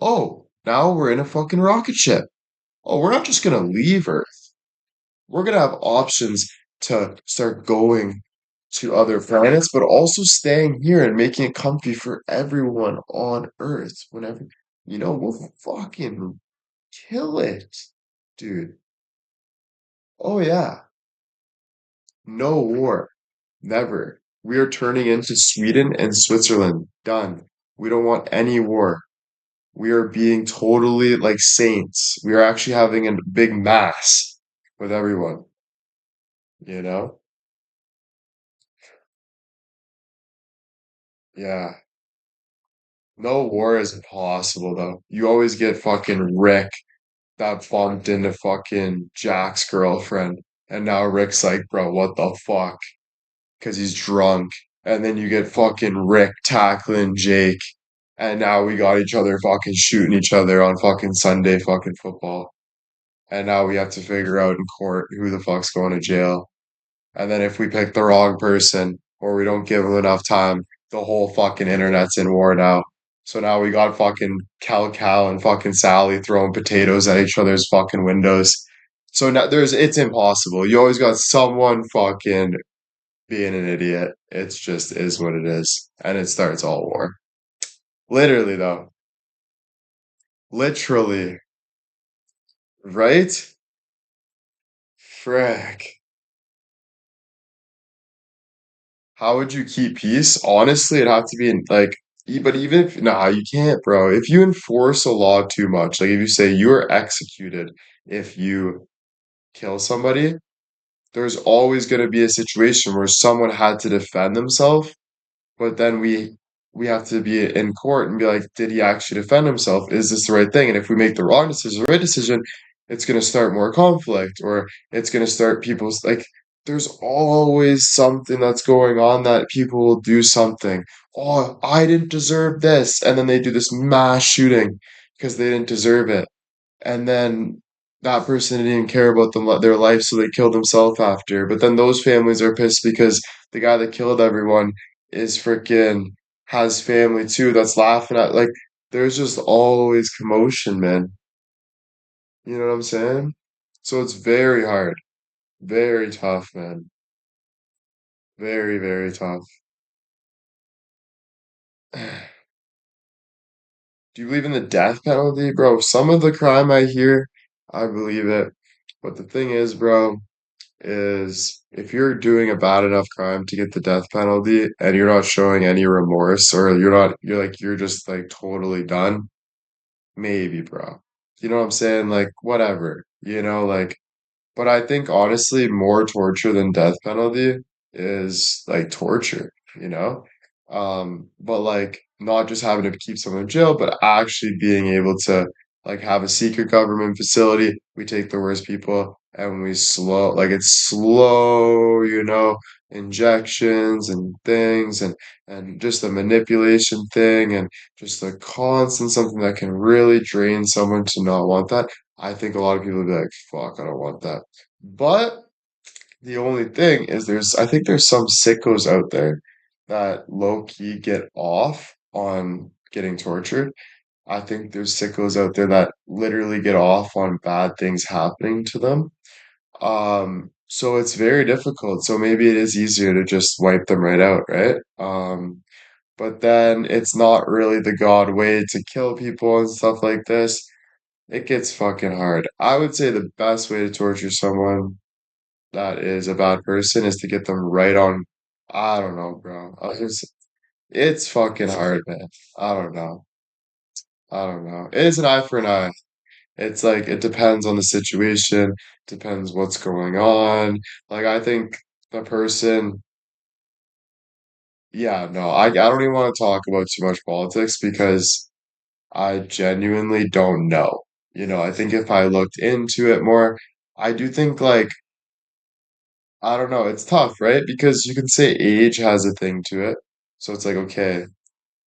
Oh, now we're in a fucking rocket ship. Oh, we're not just gonna leave Earth. We're gonna have options to start going to other planets, but also staying here and making it comfy for everyone on Earth. Whenever, we'll fucking kill it, dude. Oh yeah, no war. Never. We are turning into Sweden and Switzerland. Done. We don't want any war. We are being totally like saints. We are actually having a big mass with everyone, you know? Yeah. No war is impossible though. You always get fucking Rick that bumped into fucking Jack's girlfriend. And now Rick's like, bro, what the fuck? Because he's drunk. And then you get fucking Rick tackling Jake. And now we got each other fucking shooting each other on fucking Sunday fucking football. And now we have to figure out in court who the fuck's going to jail. And then if we pick the wrong person or we don't give them enough time, the whole fucking internet's in war now. So now we got fucking Cal and fucking Sally throwing potatoes at each other's fucking windows. So now it's impossible. You always got someone fucking being an idiot. It's just is what it is. And it starts all war. Literally though. Literally. Right? Frick. How would you keep peace? Honestly, it'd have to be in like, but even if, nah, you can't, bro. If you enforce a law too much, like if you say you are executed if you kill somebody, there's always going to be a situation where someone had to defend themselves, but then we have to be in court and be like, did he actually defend himself? Is this the right thing? And if we make the wrong decision, the right decision, it's going to start more conflict, or it's going to start people's like. There's always something that's going on that people will do something. Oh, I didn't deserve this, and then they do this mass shooting because they didn't deserve it, and then that person didn't even care about their life, so they killed themselves after. But then those families are pissed because the guy that killed everyone is freaking has family too that's laughing at like there's just always commotion, man. You know what I'm saying? So it's very hard, very tough, man. Very, very tough. Do you believe in the death penalty, bro? Some of the crime I hear, I believe it. But the thing is, bro. is if you're doing a bad enough crime to get the death penalty and you're not showing any remorse or you're just like totally done, maybe, bro. You know what I'm saying? Like, whatever, like, but I think honestly, more torture than death penalty is like torture, you know? But like not just having to keep someone in jail, but actually being able to like have a secret government facility. We take the worst people and we like it's slow, injections and things and just the manipulation thing and just the constant something that can really drain someone to not want that. I think a lot of people would be like, fuck, I don't want that. But the only thing is I think there's some sickos out there that low key get off on getting tortured. I think there's sickos out there that literally get off on bad things happening to them. So it's very difficult. So maybe it is easier to just wipe them right out, right? But then it's not really the God way to kill people and stuff like this. It gets fucking hard. I would say the best way to torture someone that is a bad person is to get them right on. I don't know, bro. It's fucking hard, man. I don't know. I don't know. It is an eye for an eye. It's like it depends on the situation, depends what's going on. Like I think the person, yeah, no, I don't even want to talk about too much politics because I genuinely don't know. I think if I looked into it more, I do think like I don't know, it's tough, right? Because you can say age has a thing to it. So it's like, okay,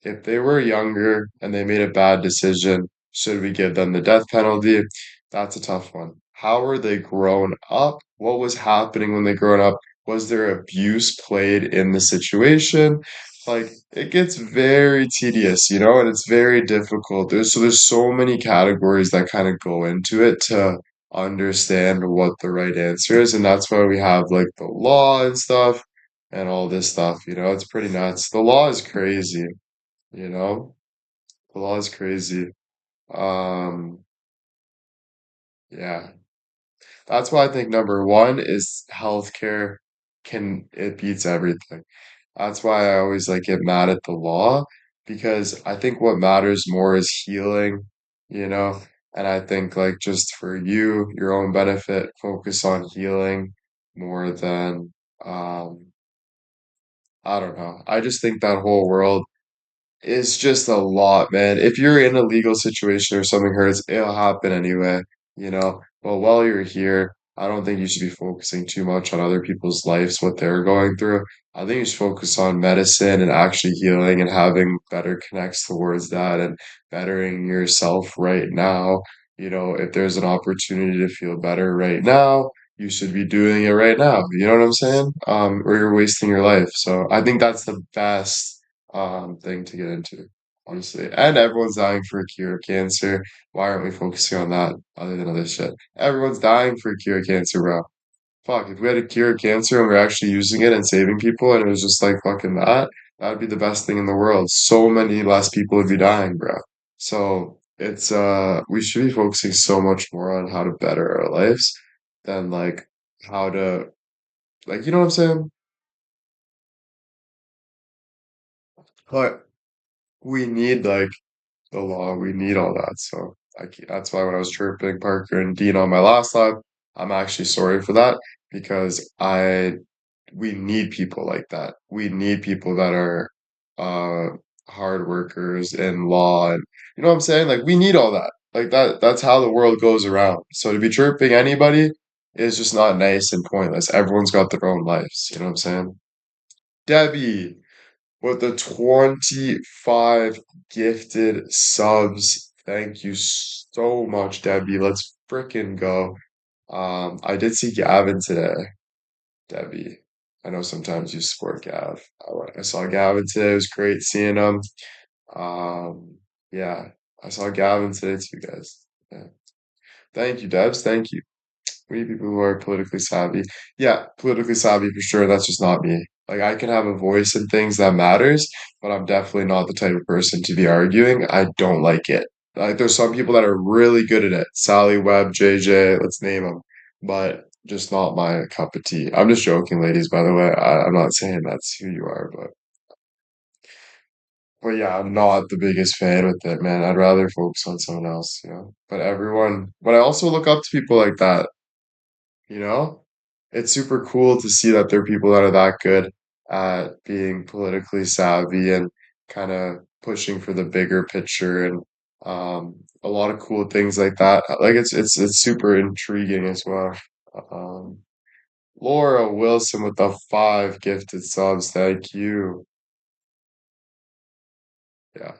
if they were younger and they made a bad decision, should we give them the death penalty? That's a tough one. How were they grown up? What was happening when they grown up? Was there abuse played in the situation? Like it gets very tedious, and it's very difficult. There's so many categories that kind of go into it to understand what the right answer is, and that's why we have like the law and stuff and all this stuff, it's pretty nuts. The law is crazy. You know, the law is crazy. Um, yeah. That's why I think number one is healthcare it beats everything. That's why I always like get mad at the law because I think what matters more is healing, you know, and I think like just for you, your own benefit, focus on healing more than I don't know. I just think that whole world it's just a lot, man. If you're in a legal situation or something hurts, it'll happen anyway, But while you're here, I don't think you should be focusing too much on other people's lives, what they're going through. I think you should focus on medicine and actually healing and having better connects towards that and bettering yourself right now. If there's an opportunity to feel better right now, you should be doing it right now. You know what I'm saying? Or you're wasting your life. So I think that's the best thing to get into, honestly. And everyone's dying for a cure of cancer. Why aren't we focusing on that other than other shit? Everyone's dying for a cure of cancer, bro. Fuck, if we had a cure of cancer and we're actually using it and saving people and it was just like fucking that'd be the best thing in the world. So many less people would be dying, bro. So it's we should be focusing so much more on how to better our lives than like how to like you know what I'm saying? But we need like the law. We need all that. So that's why when I was chirping Parker and Dean on my last live, I'm actually sorry for that because we need people like that. We need people that are uh hard workers in law and you know what I'm saying? Like we need all that. Like that's how the world goes around. So to be chirping anybody is just not nice and pointless. Everyone's got their own lives. You know what I'm saying? Debbie with the 25 gifted subs. Thank you so much, Debbie. Let's fricking go. I did see Gavin today, Debbie. I know sometimes you support Gav. I saw Gavin today. It was great seeing him. Yeah, I saw Gavin today too, guys. Yeah. Thank you, Debs. Thank you. We need people who are politically savvy. Yeah, politically savvy for sure. That's just not me. Like I can have a voice in things that matters, but I'm definitely not the type of person to be arguing. I don't like it. Like there's some people that are really good at it. Sally Webb, JJ, let's name them. But just not my cup of tea. I'm just joking, ladies, by the way. I'm not saying that's who you are, but yeah, I'm not the biggest fan with it, man. I'd rather focus on someone else, you know. But I also look up to people like that, you know? It's super cool to see that there are people that are that good at being politically savvy and kind of pushing for the bigger picture and a lot of cool things like that. Like it's super intriguing as well. Um, Laura Wilson with the 5 gifted subs. Thank you. Yeah.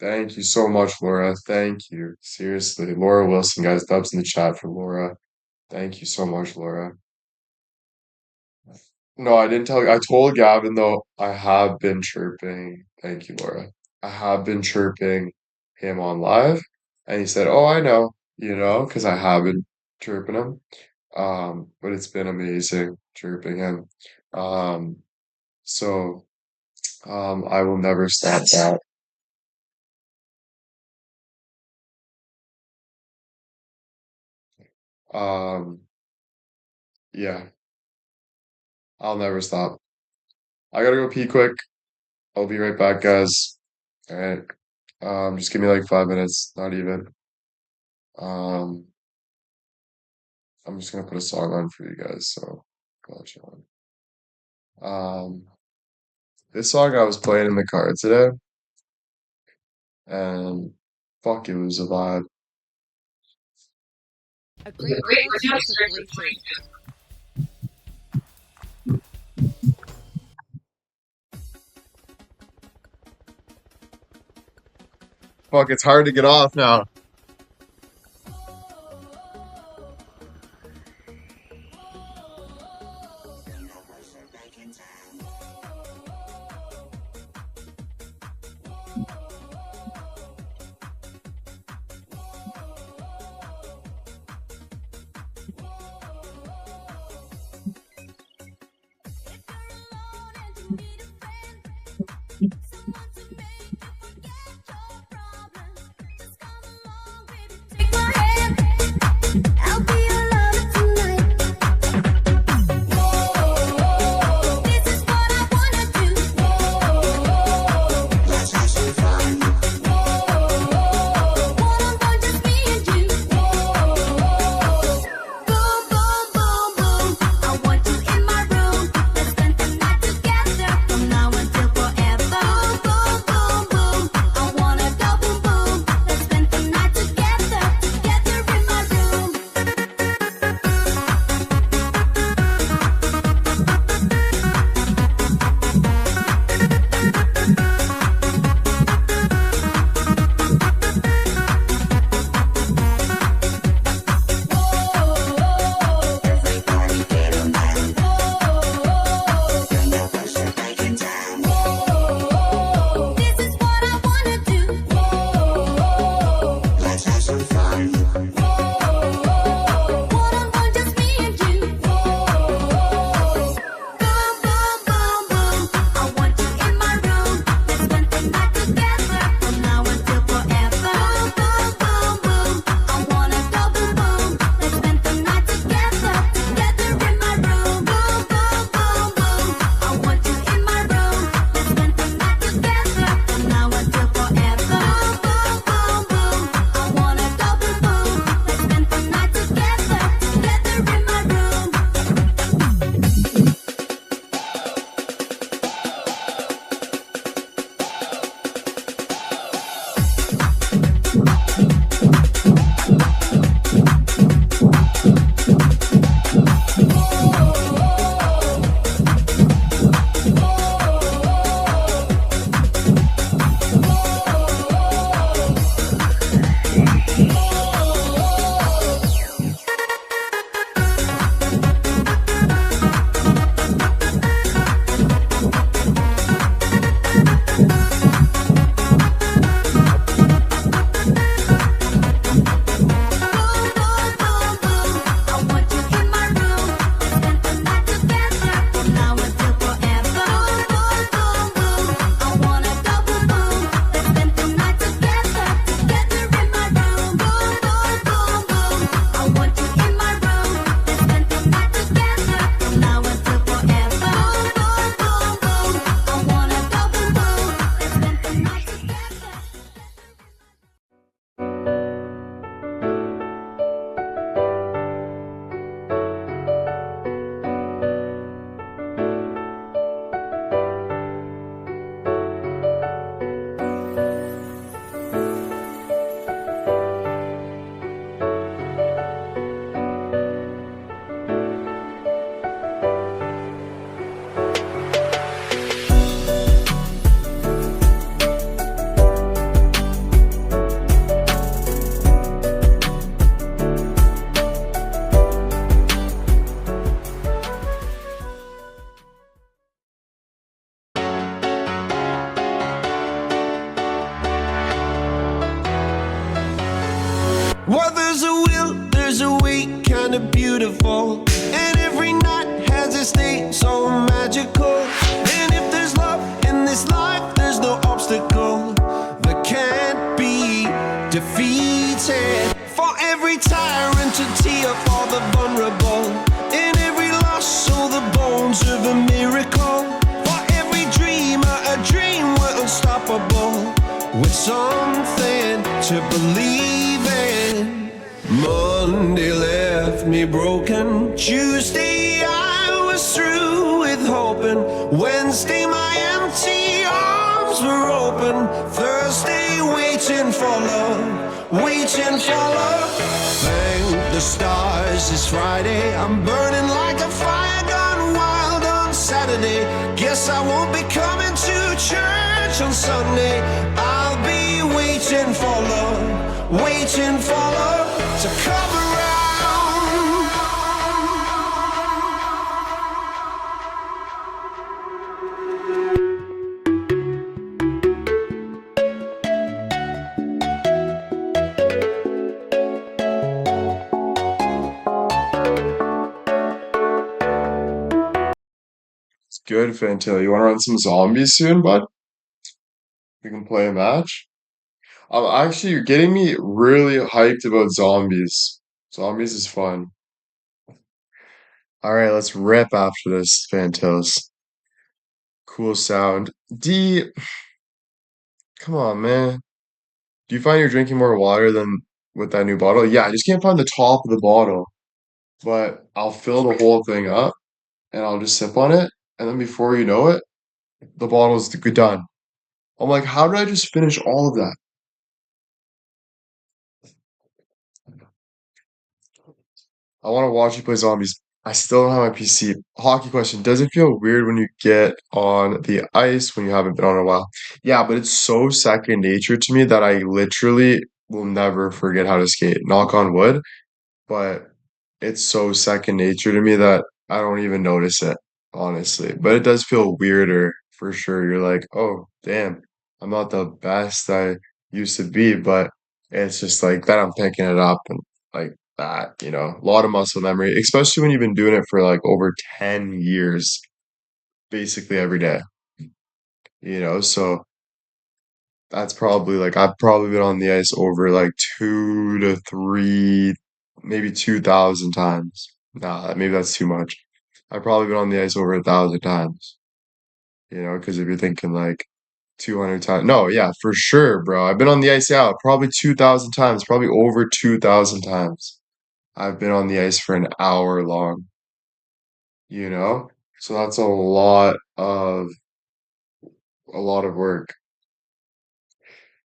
Thank you so much, Laura. Thank you. Seriously. Laura Wilson, guys, dubs in the chat for Laura. Thank you so much, Laura. No, I didn't tell you. I told Gavin though I have been chirping. Thank you, Laura. I have been chirping him on live, and he said, "Oh, I know, because I have been chirping him." But it's been amazing chirping him. Um, so I will never stop that. Um, yeah, I'll never stop. I gotta go pee quick. I'll be right back, guys. All right. Just give me like 5 minutes, not even. Um, I'm just gonna put a song on for you guys, so gotcha. Um, this song I was playing in the car today, and fuck, it was a vibe. A great radio starts with great taste. Fuck, it's hard to get off now. Well, there's a will, there's a way, kinda beautiful. And every night has its day, so magical. And if there's love in this life, there's no obstacle that can't be defeated. For every tyrant to tear for the vulnerable. In every loss, so the bones of a miracle. For every dreamer, a dream we're unstoppable. With something to believe in. Monday left me broken. Tuesday I was through with hoping. Wednesday my empty arms were open. Thursday waiting for love, waiting for love. Thank the stars it's Friday. I'm burning like a fire gone wild on Saturday. Guess I won't be coming to church on Sunday. I'll be waiting for love, waiting for love to come around. It's good, Fantail. You want to run some zombies soon, bud? We can play a match. Actually, you're getting me really hyped about zombies. Zombies is fun. All right, let's rip after this, Fantails. Cool sound. D, come on, man. Do you find you're drinking more water than with that new bottle? Yeah, I just can't find the top of the bottle. But I'll fill the whole thing up and I'll just sip on it. And then before you know it, the bottle's done. I'm like, how did I just finish all of that? I want to watch you play zombies. I still don't have my PC. Hockey question. Does it feel weird when you get on the ice when you haven't been on in a while? Yeah, but it's so second nature to me that I literally will never forget how to skate. Knock on wood. But it's so second nature to me that I don't even notice it, honestly. But it does feel weirder for sure. You're like, oh, damn, I'm not the best I used to be, but it's just like that I'm picking it up and like that, a lot of muscle memory, especially when you've been doing it for like over 10 years, basically every day, so that's probably like I've probably been on the ice over like two to three, maybe 2,000 times. Nah, maybe that's too much. I've probably been on the ice over 1,000 times, because if you're thinking like 200 times, no, yeah, for sure, bro. I've been on the ice, yeah, probably 2,000 times, probably over 2,000 times. I've been on the ice for an hour long, you know? So that's a lot of work.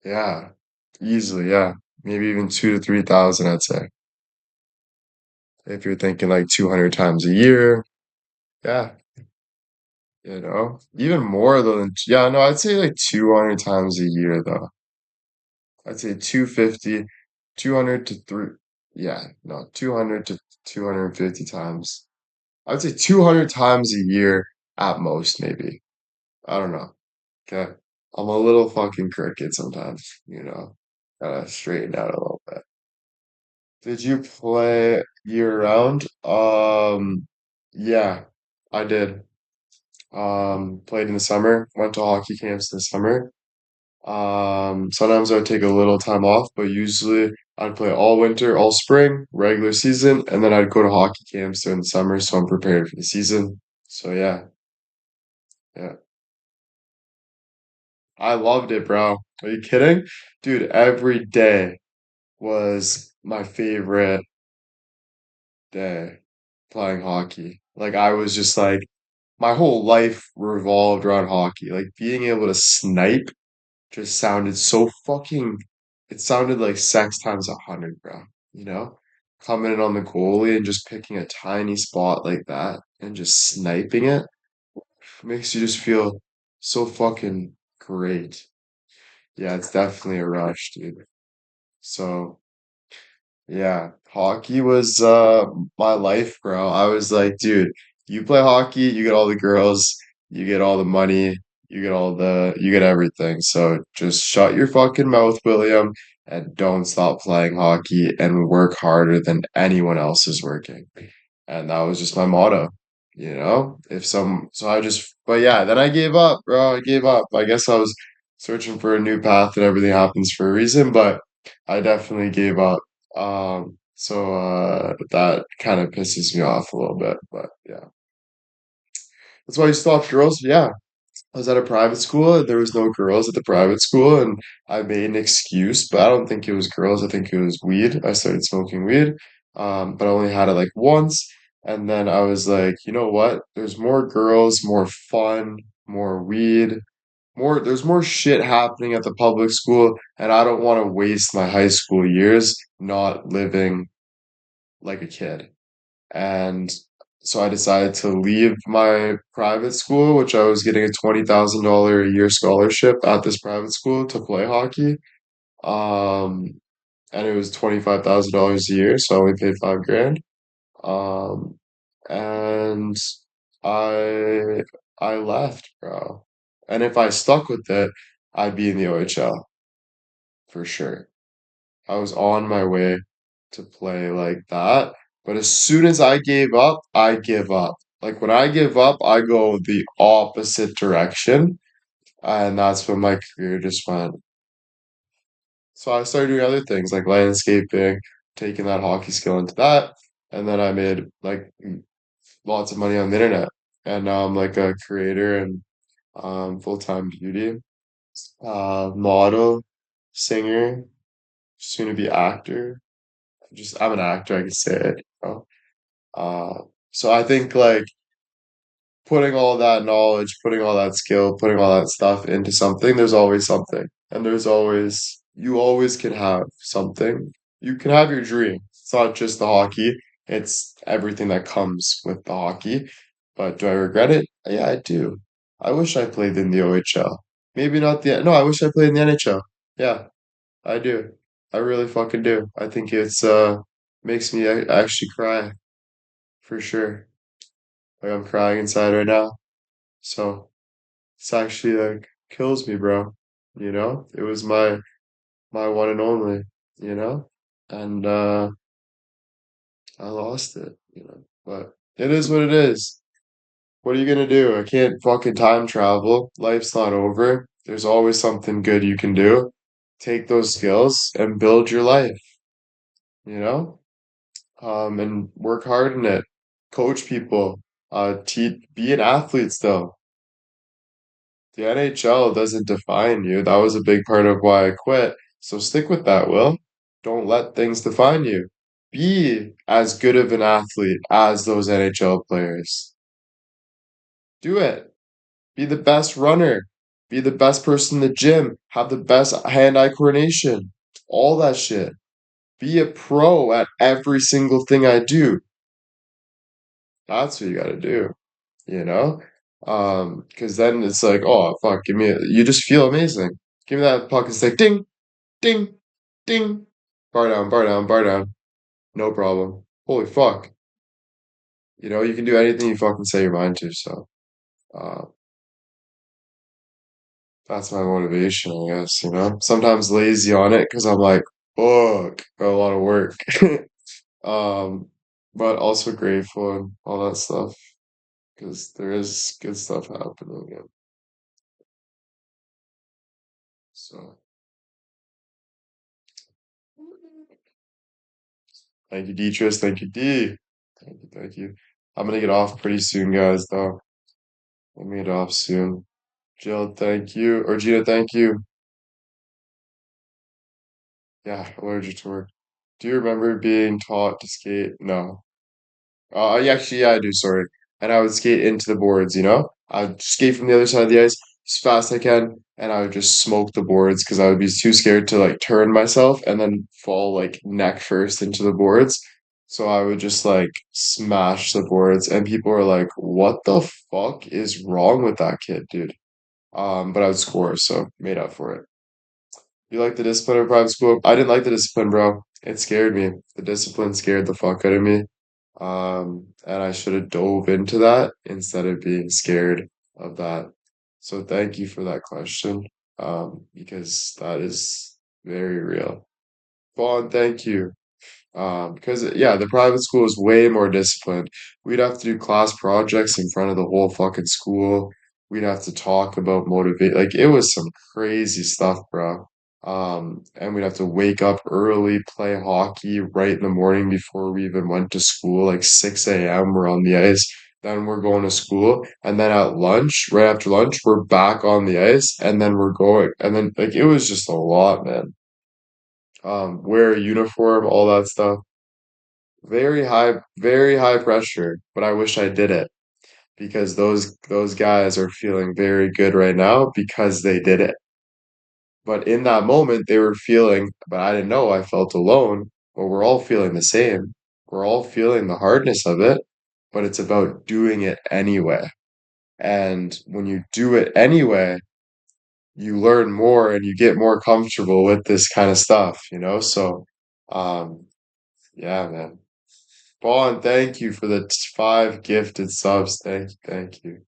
Yeah, easily, yeah. Maybe even 2 to 3,000, I'd say. If you're thinking like 200 times a year, yeah, even more though than, yeah, no, I'd say like 200 times a year though. I'd say 250, 200 to 3, yeah, no, 200 to 250 times. I'd say 200 times a year at most, maybe. I don't know. Okay. I'm a little fucking crooked sometimes. Gotta straighten out a little bit. Did you play year round? Yeah, I did. Played in the summer, went to hockey camps in the summer. Sometimes I would take a little time off, but usually I'd play all winter, all spring, regular season, and then I'd go to hockey camps during the summer, so I'm prepared for the season. So yeah, yeah. I loved it, bro. Are you kidding? Dude, every day was my favorite day playing hockey. Like I was just like my whole life revolved around hockey. Like being able to snipe just sounded so fucking, it sounded like sex times 100, bro. You know? Coming in on the goalie and just picking a tiny spot like that and just sniping it makes you just feel so fucking great. Yeah, it's definitely a rush, dude. So, yeah, hockey was my life, bro. I was like, dude, you play hockey, you get all the girls, you get all the money, you get everything. So just shut your fucking mouth, William, and don't stop playing hockey and work harder than anyone else is working. And that was just my motto, you know? So I just, but yeah, then I gave up, bro. I gave up. I guess I was searching for a new path and everything happens for a reason, but I definitely gave up. That kind of pisses me off a little bit, but yeah. That's why you stopped girls. Yeah. I was at a private school and there was no girls at the private school and I made an excuse, but I don't think it was girls. I think it was weed. I started smoking weed. But I only had it like once. And then I was like, you know what? There's more girls, more fun, more weed, there's more shit happening at the public school, and I don't want to waste my high school years not living like a kid. And so I decided to leave my private school, which I was getting a $20,000 a year scholarship at this private school to play hockey. Um, and it was $25,000 a year, so I only paid 5 grand. Um, and I I left, bro. And if I stuck with it, I'd be in the OHL for sure. I was on my way to play like that. But as soon as I gave up, I give up. Like when I give up, I go the opposite direction. And that's when my career just went. So I started doing other things like landscaping, taking that hockey skill into that. And then I made like lots of money on the internet. And now I'm like a creator and full-time beauty, model, singer, soon to be actor. Just I'm an actor, I can say it. Uh, so I think like putting all that knowledge, putting all that skill, putting all that stuff into something, there's always something. And you always can have something. You can have your dream. It's not just the hockey, it's everything that comes with the hockey. But do I regret it? Yeah, I do. I wish I played in the OHL. Maybe not no, I wish I played in the NHL. Yeah, I do. I really fucking do. I think makes me actually cry for sure. Like I'm crying inside right now. So it's actually like kills me, bro. You know? It was my one and only, you know? And I lost it, you know. But it is what it is. What are you gonna do? I can't fucking time travel. Life's not over. There's always something good you can do. Take those skills and build your life, you know? And work hard in it. Coach people. Be an athlete still. The NHL doesn't define you. That was a big part of why I quit. So stick with that, Will. Don't let things define you. Be as good of an athlete as those NHL players. Do it. Be the best runner. Be the best person in the gym. Have the best hand-eye coordination. All that shit. Be a pro at every single thing I do. That's what you gotta do, you know? Because then it's like, oh fuck, you just feel amazing. Give me that puck and say ding, ding, ding. Bar down, bar down, bar down. No problem. Holy fuck. You know, you can do anything you fucking say your mind to, so uh that's my motivation, I guess, you know? Sometimes lazy on it because I'm like, fuck, got a lot of work. Um, but also grateful and all that stuff because there is good stuff happening. And so, thank you, Deetris. Thank you, D. Thank you, thank you. I'm gonna get off pretty soon, guys, though. Let me get off soon. Jill, thank you. Or Gina, thank you. Yeah, allergic to work. Do you remember being taught to skate? No. Yeah, I do, sorry. And I would skate into the boards, you know? I'd skate from the other side of the ice as fast as I can, and I would just smoke the boards because I would be too scared to like turn myself and then fall like neck first into the boards. So I would just like smash the boards, and people were like, "What the fuck is wrong with that kid, dude?" But I would score, so made up for it. You like the discipline of private school? I didn't like the discipline, bro. It scared me. The discipline scared the fuck out of me. And I should have dove into that instead of being scared of that. So thank you for that question, because that is very real. Vaughn, thank you. Because yeah, the private school is way more disciplined. We'd have to do class projects in front of the whole fucking school. We'd have to talk about motivate. Like it was some crazy stuff, bro. And we'd have to wake up early, play hockey right in the morning before we even went to school, like 6 a.m. We're on the ice. Then we're going to school, and then at lunch, right after lunch, we're back on the ice, and then we're going, and then like it was just a lot, man. Wear a uniform, all that stuff. Very high pressure, but I wish I did it because those guys are feeling very good right now because they did it. But in that moment, they were feeling, but I didn't know I felt alone. But we're all feeling the same. We're all feeling the hardness of it, but it's about doing it anyway. And when you do it anyway, you learn more and you get more comfortable with this kind of stuff, you know? So, um, yeah, man. Vaughn, thank you for the 5 gifted subs. Thank you.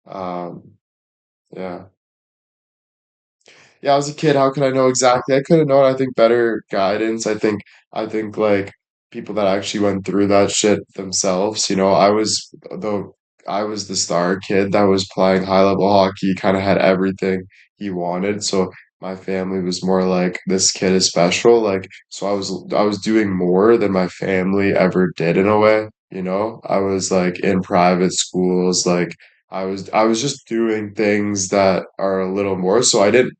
Um, yeah. Yeah, I was a kid. How could I know exactly? I could have known, I think, better guidance. I think like people that actually went through that shit themselves, the I was the star kid that was playing high level hockey, kind of had everything he wanted. So my family was more like this kid is special. Like so I was doing more than my family ever did in a way, you know? I was like in private schools, like I was just doing things that are a little more. So I didn't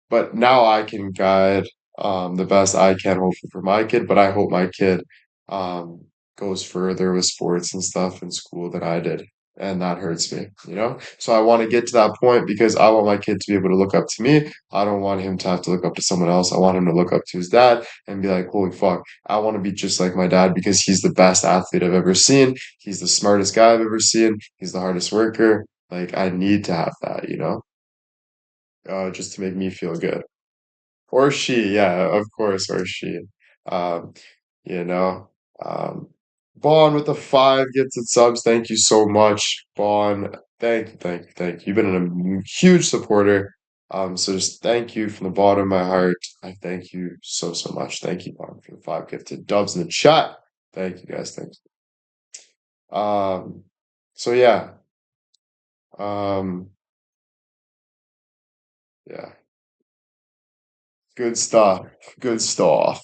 but now I can guide the best I can, hopefully for my kid. But I hope my kid um, goes further with sports and stuff in school than I did, and that hurts me, you know. So I want to get to that point because I want my kid to be able to look up to me. I don't want him to have to look up to someone else. I want him to look up to his dad and be like, "Holy fuck, I want to be just like my dad because he's the best athlete I've ever seen. He's the smartest guy I've ever seen. He's the hardest worker. Like I need to have that, just to make me feel good." Or she, yeah, of course, or she. Um, you know, um, Vaughn with the 5 gifted subs. Thank you so much, Vaughn. Thank you. You've been a huge supporter. So just thank you from the bottom of my heart. I thank you so, so much. Thank you, Vaughn, for the 5 gifted dubs in the chat. Thank you guys. Thank you. So yeah, um, yeah, good stuff. Good stuff.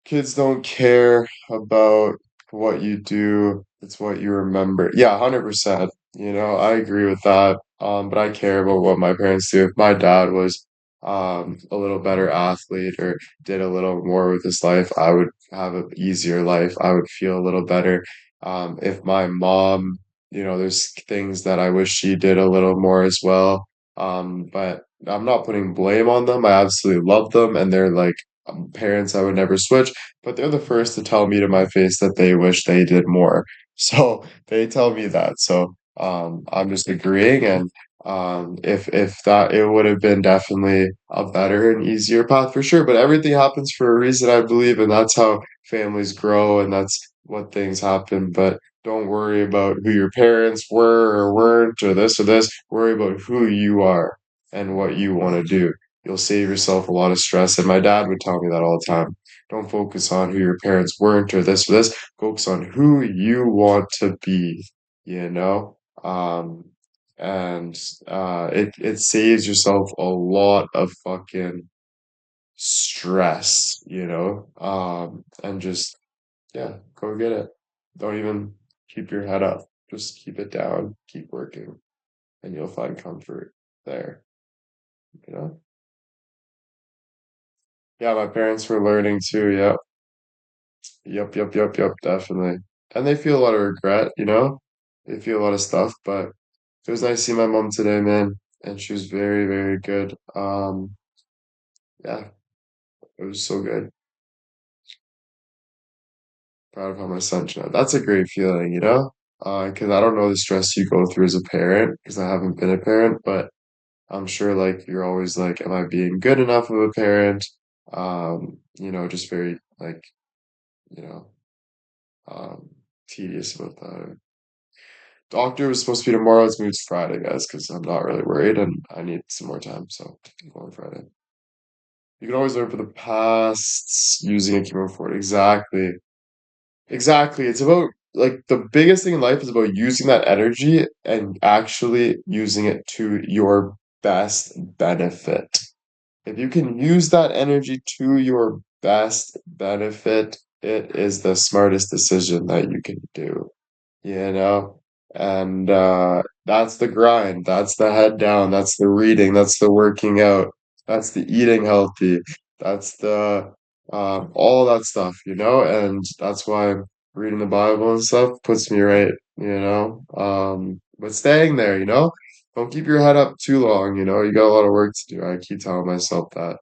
Kids don't care about what you do, it's what you remember. Yeah, 100%. I agree with that. But I care about what my parents do. If my dad was a little better athlete or did a little more with his life, I would have an easier life. I would feel a little better. If my mom, there's things that I wish she did a little more as well. But I'm not putting blame on them. I absolutely love them, and they're like parents I would never switch, but they're the first to tell me to my face that they wish they did more. So they tell me that. So I'm just agreeing, and if that it would have been definitely a better and easier path for sure. But everything happens for a reason, I believe, and that's how families grow, and that's what things happen. But don't worry about who your parents were or weren't or this or this. Worry about who you are and what you want to do. You'll save yourself a lot of stress. And my dad would tell me that all the time. Don't focus on who your parents weren't or this. Focus on who you want to be, you know? Um, and it saves yourself a lot of fucking stress, and just, yeah, go get it. Don't even keep your head up. Just keep it down, keep working, and you'll find comfort there, you know? Yeah, my parents were learning too. Yep. Yep, definitely. And they feel a lot of regret, They feel a lot of stuff, but it was nice to see my mom today, man. And she was very, very good. Yeah, it was so good. Proud of how my son turned out. That's a great feeling, because I don't know the stress you go through as a parent, because I haven't been a parent, but I'm sure like you're always like, am I being good enough of a parent? Just very like, you know, um, tedious about that. Doctor was supposed to be tomorrow. It's moved to Friday, guys, because I'm not really worried and I need some more time. So go on Friday. You can always learn from the past using a chemo for it. Exactly. Exactly. It's about like the biggest thing in life is about using that energy and actually using it to your best benefit. If you can use that energy to your best benefit, it is the smartest decision that you can do, you know? And that's the grind, that's the head down, that's the reading, that's the working out, that's the eating healthy, that's the all that stuff, you know? And that's why reading the Bible and stuff puts me right, you know? But staying there, you know? Don't keep your head up too long, you know? You got a lot of work to do. I keep telling myself that.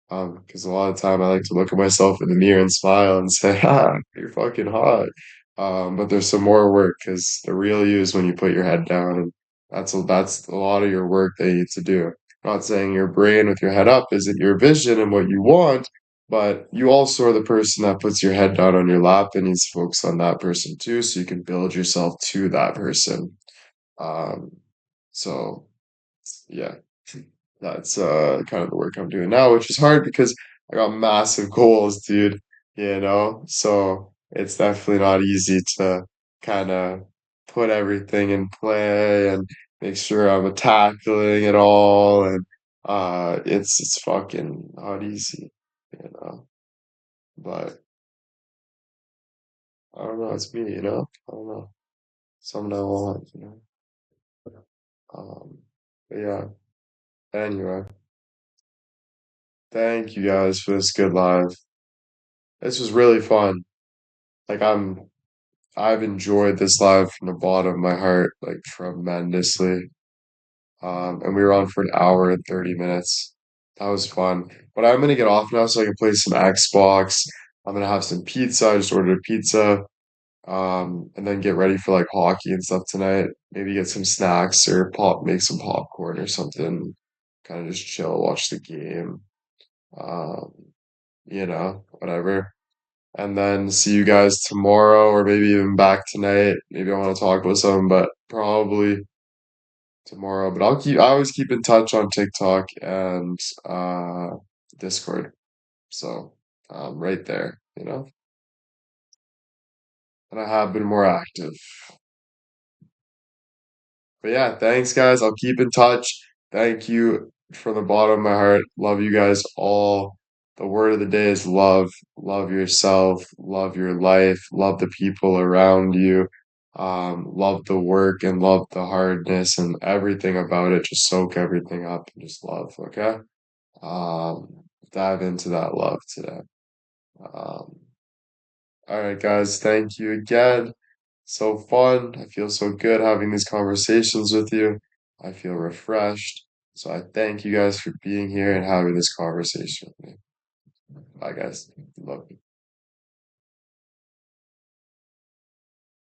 Because a lot of time I like to look at myself in the mirror and smile and say, "Ah, you're fucking hot." But there's some more work because the real you is when you put your head down, and that's a lot of your work that you need to do. Not saying your brain with your head up isn't your vision and what you want, but you also are the person that puts your head down on your lap and needs to focus on that person too, so you can build yourself to that person. Um, so yeah, that's kind of the work I'm doing now, which is hard because I got massive goals, dude, you know? So it's definitely not easy to kind of put everything in play and make sure I'm tackling it all and it's fucking not easy, you know? But I don't know, it's me, you know? I don't know. Something I want, you know? Um, but yeah, anyway, thank you guys for this good live. This was really fun. Like I've enjoyed this live from the bottom of my heart, like tremendously. And we were on for an hour and 30 minutes. That was fun. But I'm gonna get off now so I can play some Xbox. I'm gonna have some pizza. I just ordered a pizza. And then get ready for like hockey and stuff tonight. Maybe get some snacks or make some popcorn or something. Kind of just chill, watch the game. Um, whatever. And then see you guys tomorrow or maybe even back tonight. Maybe I want to talk about something, but probably tomorrow. But I always keep in touch on TikTok and uh Discord. So right there, you know? And I have been more active. But yeah, thanks guys. I'll keep in touch. Thank you from the bottom of my heart. Love you guys all. The word of the day is love. Love yourself, love your life, love the people around you. Love the work and love the hardness and everything about it. Just soak everything up and just love, okay? Dive into that love today. Um, all right, guys, thank you again. So fun. I feel so good having these conversations with you. I feel refreshed. So I thank you guys for being here and having this conversation with me. Bye, guys. Love you.